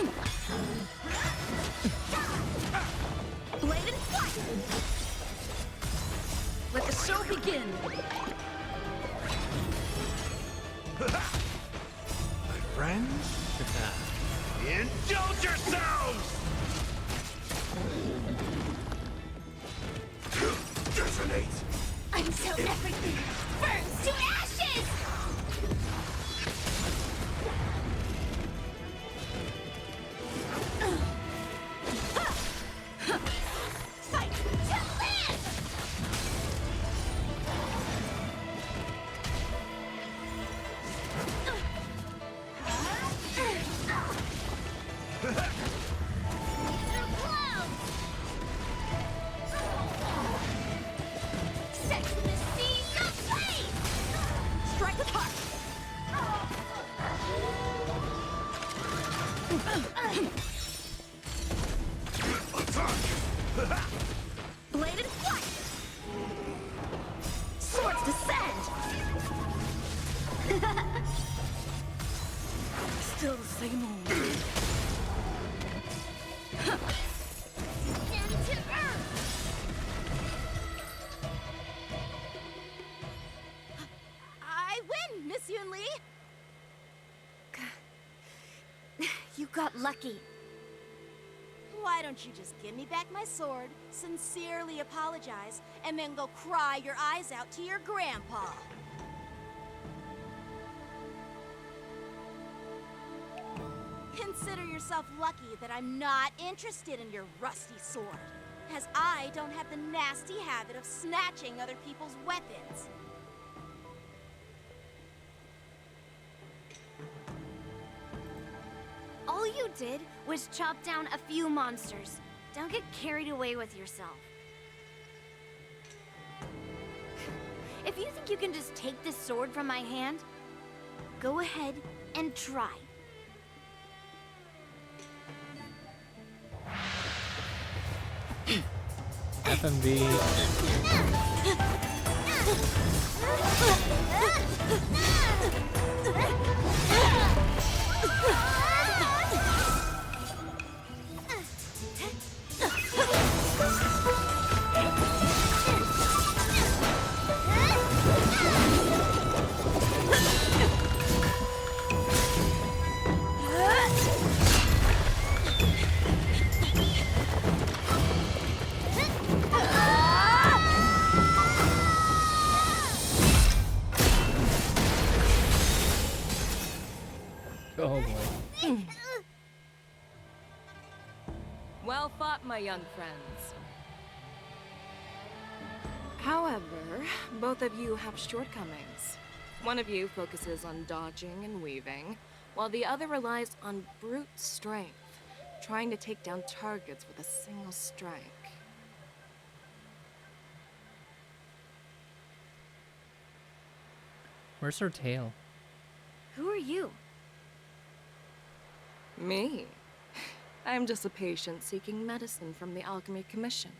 Blade and flight! Let the show begin! My friends, indulge yourselves! Detonate! Until everything burns to ashes! Fight to land! Through clouds! Set the seas aflame! Strike with heart! Attack! Blade and flight! Swords descend! Still the same old. Down to earth! I win, Miss Yunli! You got lucky. Why don't you just give me back my sword, sincerely apologize, and then go cry your eyes out to your grandpa? Consider yourself lucky that I'm not interested in your rusty sword, as I don't have the nasty habit of snatching other people's weapons. All you did was chop down a few monsters. Don't get carried away with yourself. If you think you can just take this sword from my hand, go ahead and try. FMB. Oh boy. Well fought, my young friends. However, both of you have shortcomings. One of you focuses on dodging and weaving, while the other relies on brute strength, trying to take down targets with a single strike. Where's her tail? Who are you? Me? I'm just a patient seeking medicine from the Alchemy Commission.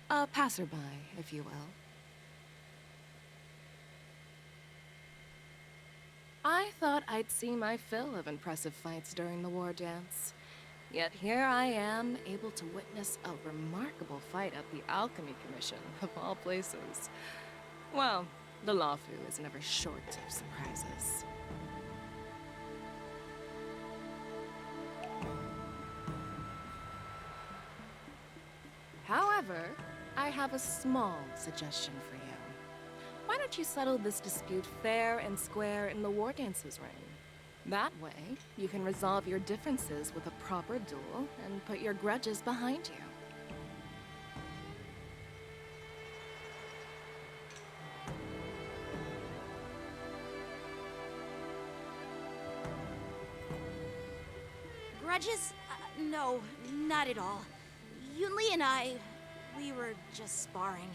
A passerby, if you will. I thought I'd see my fill of impressive fights during the war dance. Yet here I am, able to witness a remarkable fight at the Alchemy Commission, of all places. Well, the Lawfu is never short of surprises. However, I have a small suggestion for you. Why don't you settle this dispute fair and square in the war dances ring? That way, you can resolve your differences with a proper duel and put your grudges behind you. Grudges? No, not at all. Yunli and I, we were just sparring.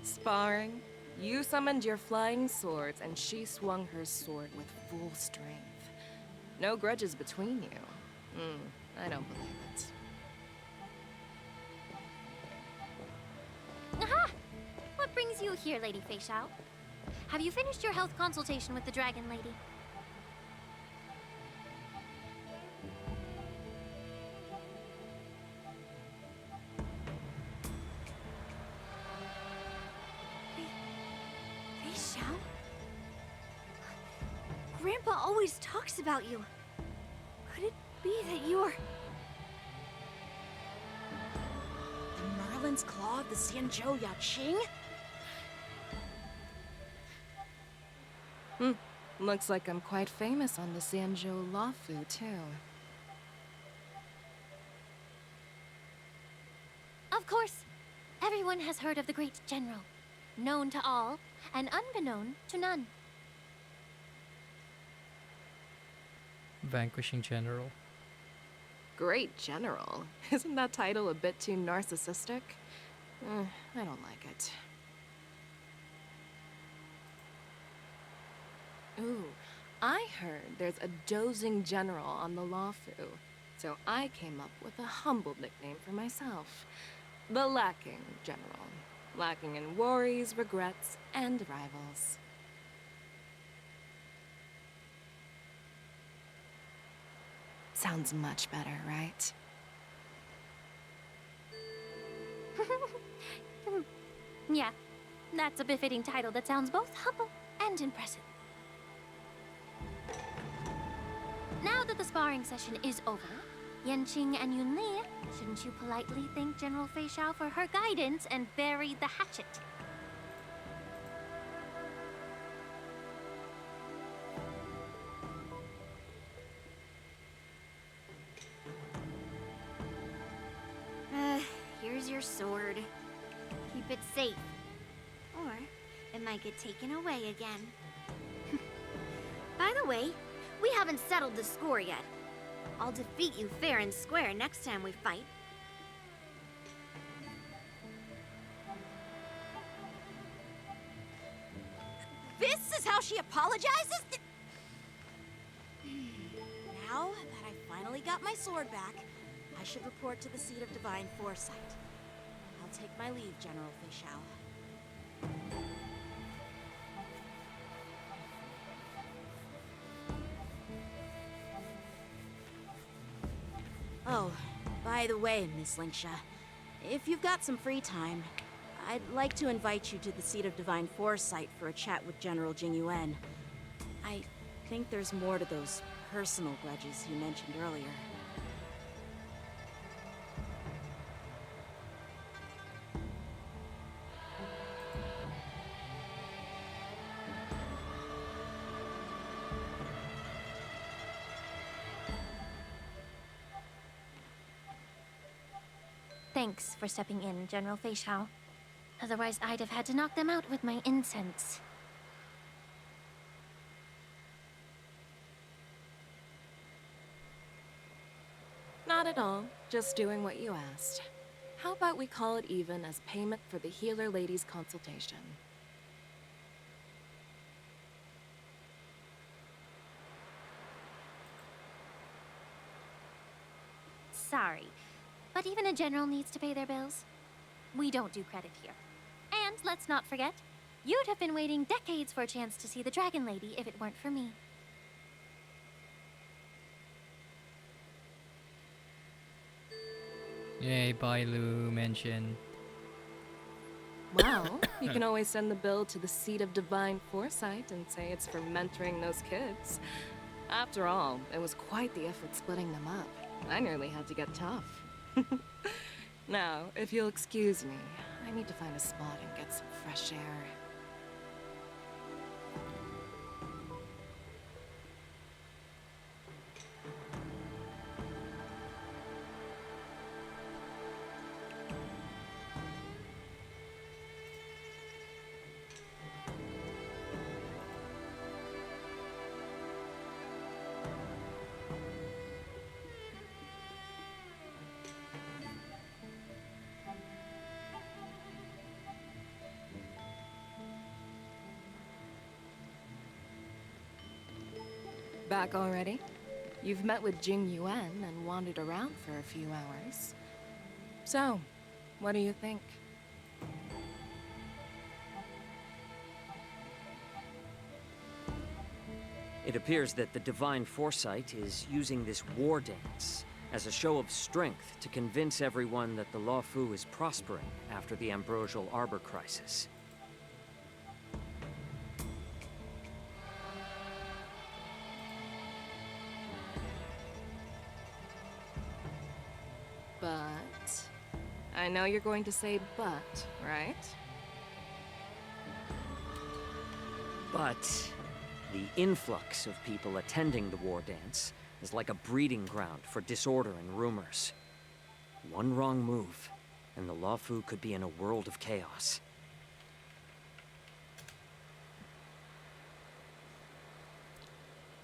Sparring? You summoned your flying swords, and she swung her sword with full strength. No grudges between you. I don't believe it. Aha! What brings you here, Lady Fei Xiao? Have you finished your health consultation with the Dragon Lady? Fei Xiao? Grandpa always talks about you. Could it be that you're... The Merlin's Claw of the Xianzhou Yaoqing? Looks like I'm quite famous on the Xianzhou Lawfu, too. Of course. Everyone has heard of the great general. Known to all, and unbeknown to none. Vanquishing General. Great General? Isn't that title a bit too narcissistic? I don't like it. Ooh, I heard there's a dozing general on the Lawfu, so I came up with a humble nickname for myself. The Lacking General. Lacking in worries, regrets, and rivals. Sounds much better, right? Yeah, that's a befitting title that sounds both humble and impressive. Now that the sparring session is over, Yanqing and Yunli, shouldn't you politely thank General Fei Xiao for her guidance and bury the hatchet? your sword. Keep it safe. Or it might get taken away again. By the way, we haven't settled the score yet. I'll defeat you fair and square next time we fight. This is how she apologizes? Now that I finally got my sword back, I should report to the seat of divine foresight. I'll take my leave, General Feixiao. Oh, by the way, Miss Linksha, if you've got some free time, I'd like to invite you to the seat of divine foresight for a chat with General Jing Yuan. I think there's more to those personal grudges you mentioned earlier. Thanks for stepping in, General Feixiao. Otherwise, I'd have had to knock them out with my incense. Not at all. Just doing what you asked. How about we call it even as payment for the healer lady's consultation? Sorry, but even a general needs to pay their bills. We don't do credit here. And let's not forget, you'd have been waiting decades for a chance to see the Dragon Lady if it weren't for me. Yay, Bailu mention. Well, you can always send the bill to the seat of divine foresight and say it's for mentoring those kids. After all, it was quite the effort splitting them up. I nearly had to get tough. Now, if you'll excuse me, I need to find a spot and get some fresh air. Back already? You've met with Jing Yuan and wandered around for a few hours. So, what do you think? It appears that the Divine Foresight is using this war dance as a show of strength to convince everyone that the Luofu is prospering after the Ambrosial Arbor crisis. But... I know you're going to say but, right? But the influx of people attending the war dance is like a breeding ground for disorder and rumors. One wrong move, and the Luofu could be in a world of chaos.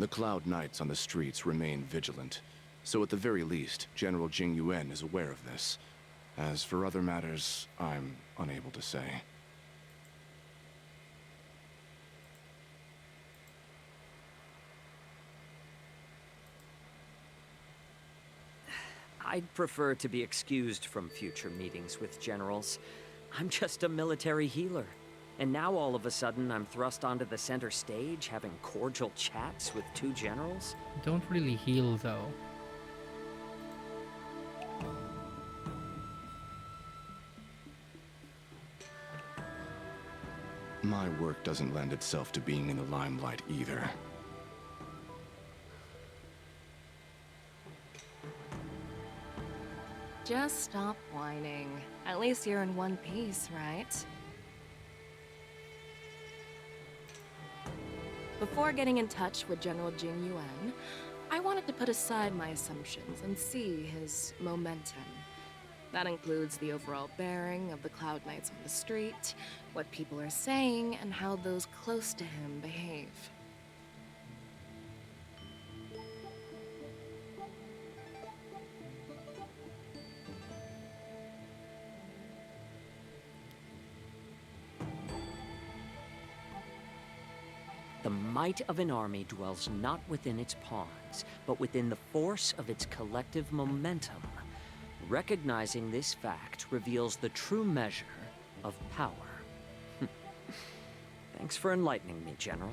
The Cloud Knights on the streets remain vigilant, so at the very least, General Jing Yuan is aware of this. As for other matters, I'm unable to say. I'd prefer to be excused from future meetings with generals. I'm just a military healer. And now all of a sudden I'm thrust onto the center stage having cordial chats with two generals? Don't really heal though. My work doesn't lend itself to being in the limelight either. Just stop whining. At least you're in one piece, right? Before getting in touch with General Jing Yuan, I wanted to put aside my assumptions and see his momentum. That includes the overall bearing of the Cloud Knights on the street, what people are saying, and how those close to him behave. The might of an army dwells not within its pawns, but within the force of its collective momentum. Recognizing this fact reveals the true measure of power. Thanks for enlightening me, General.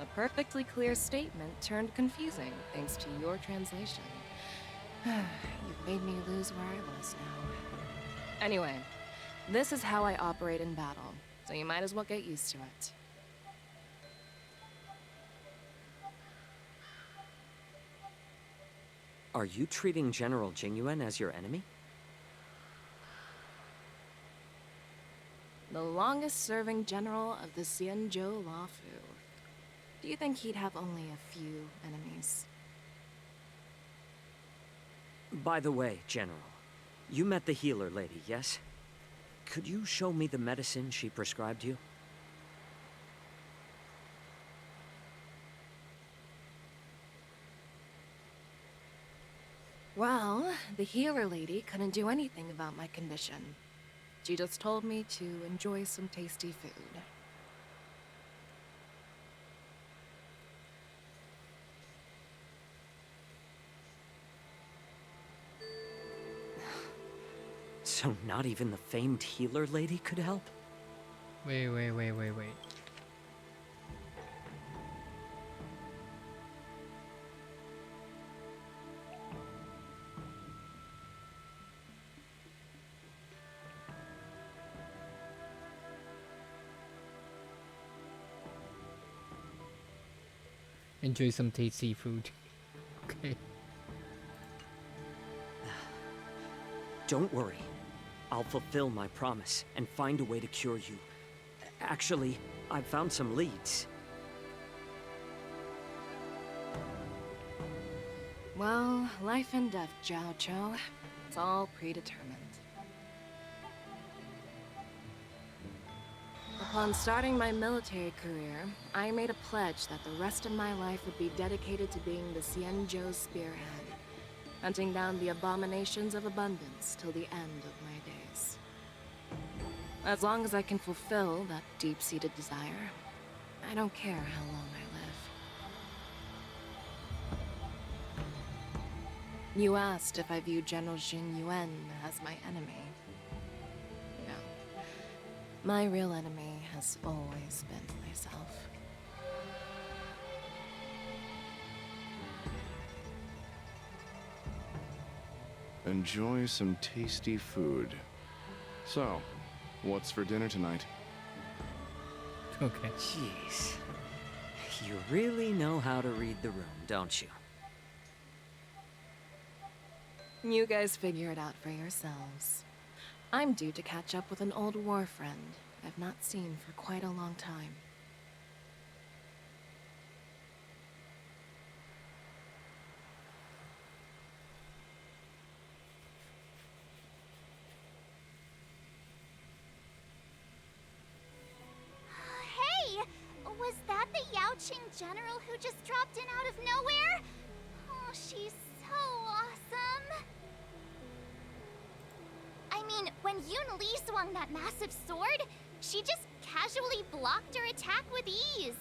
A perfectly clear statement turned confusing thanks to your translation. You've made me lose where I was now. Anyway, this is how I operate in battle, so you might as well get used to it. Are you treating General Jingyuan as your enemy? The longest-serving general of the Xianzhou Luofu. Do you think he'd have only a few enemies? By the way, General, you met the healer lady, yes? Could you show me the medicine she prescribed you? Well, the healer lady couldn't do anything about my condition. She just told me to enjoy some tasty food. So not even the famed healer lady could help? Wait. Enjoy some tasty food. Okay. Don't worry. I'll fulfill my promise and find a way to cure you. Actually, I've found some leads. Well, life and death, Jiao Cho. It's all predetermined. Upon starting my military career, I made a pledge that the rest of my life would be dedicated to being the Xianzhou spearhead, hunting down the abominations of abundance till the end of my days. As long as I can fulfill that deep-seated desire, I don't care how long I live. You asked if I view General Jingyuan as my enemy. Yeah. My real enemy has always been myself. Enjoy some tasty food. So, what's for dinner tonight? Okay. Jeez. You really know how to read the room, don't you? You guys figure it out for yourselves. I'm due to catch up with an old war friend I've not seen for quite a long time. Hey! Was that the Yaoqing general who just dropped in out of nowhere? Oh, she's so awesome! I mean, when Yun Li swung that massive sword, she just casually blocked her attack with ease.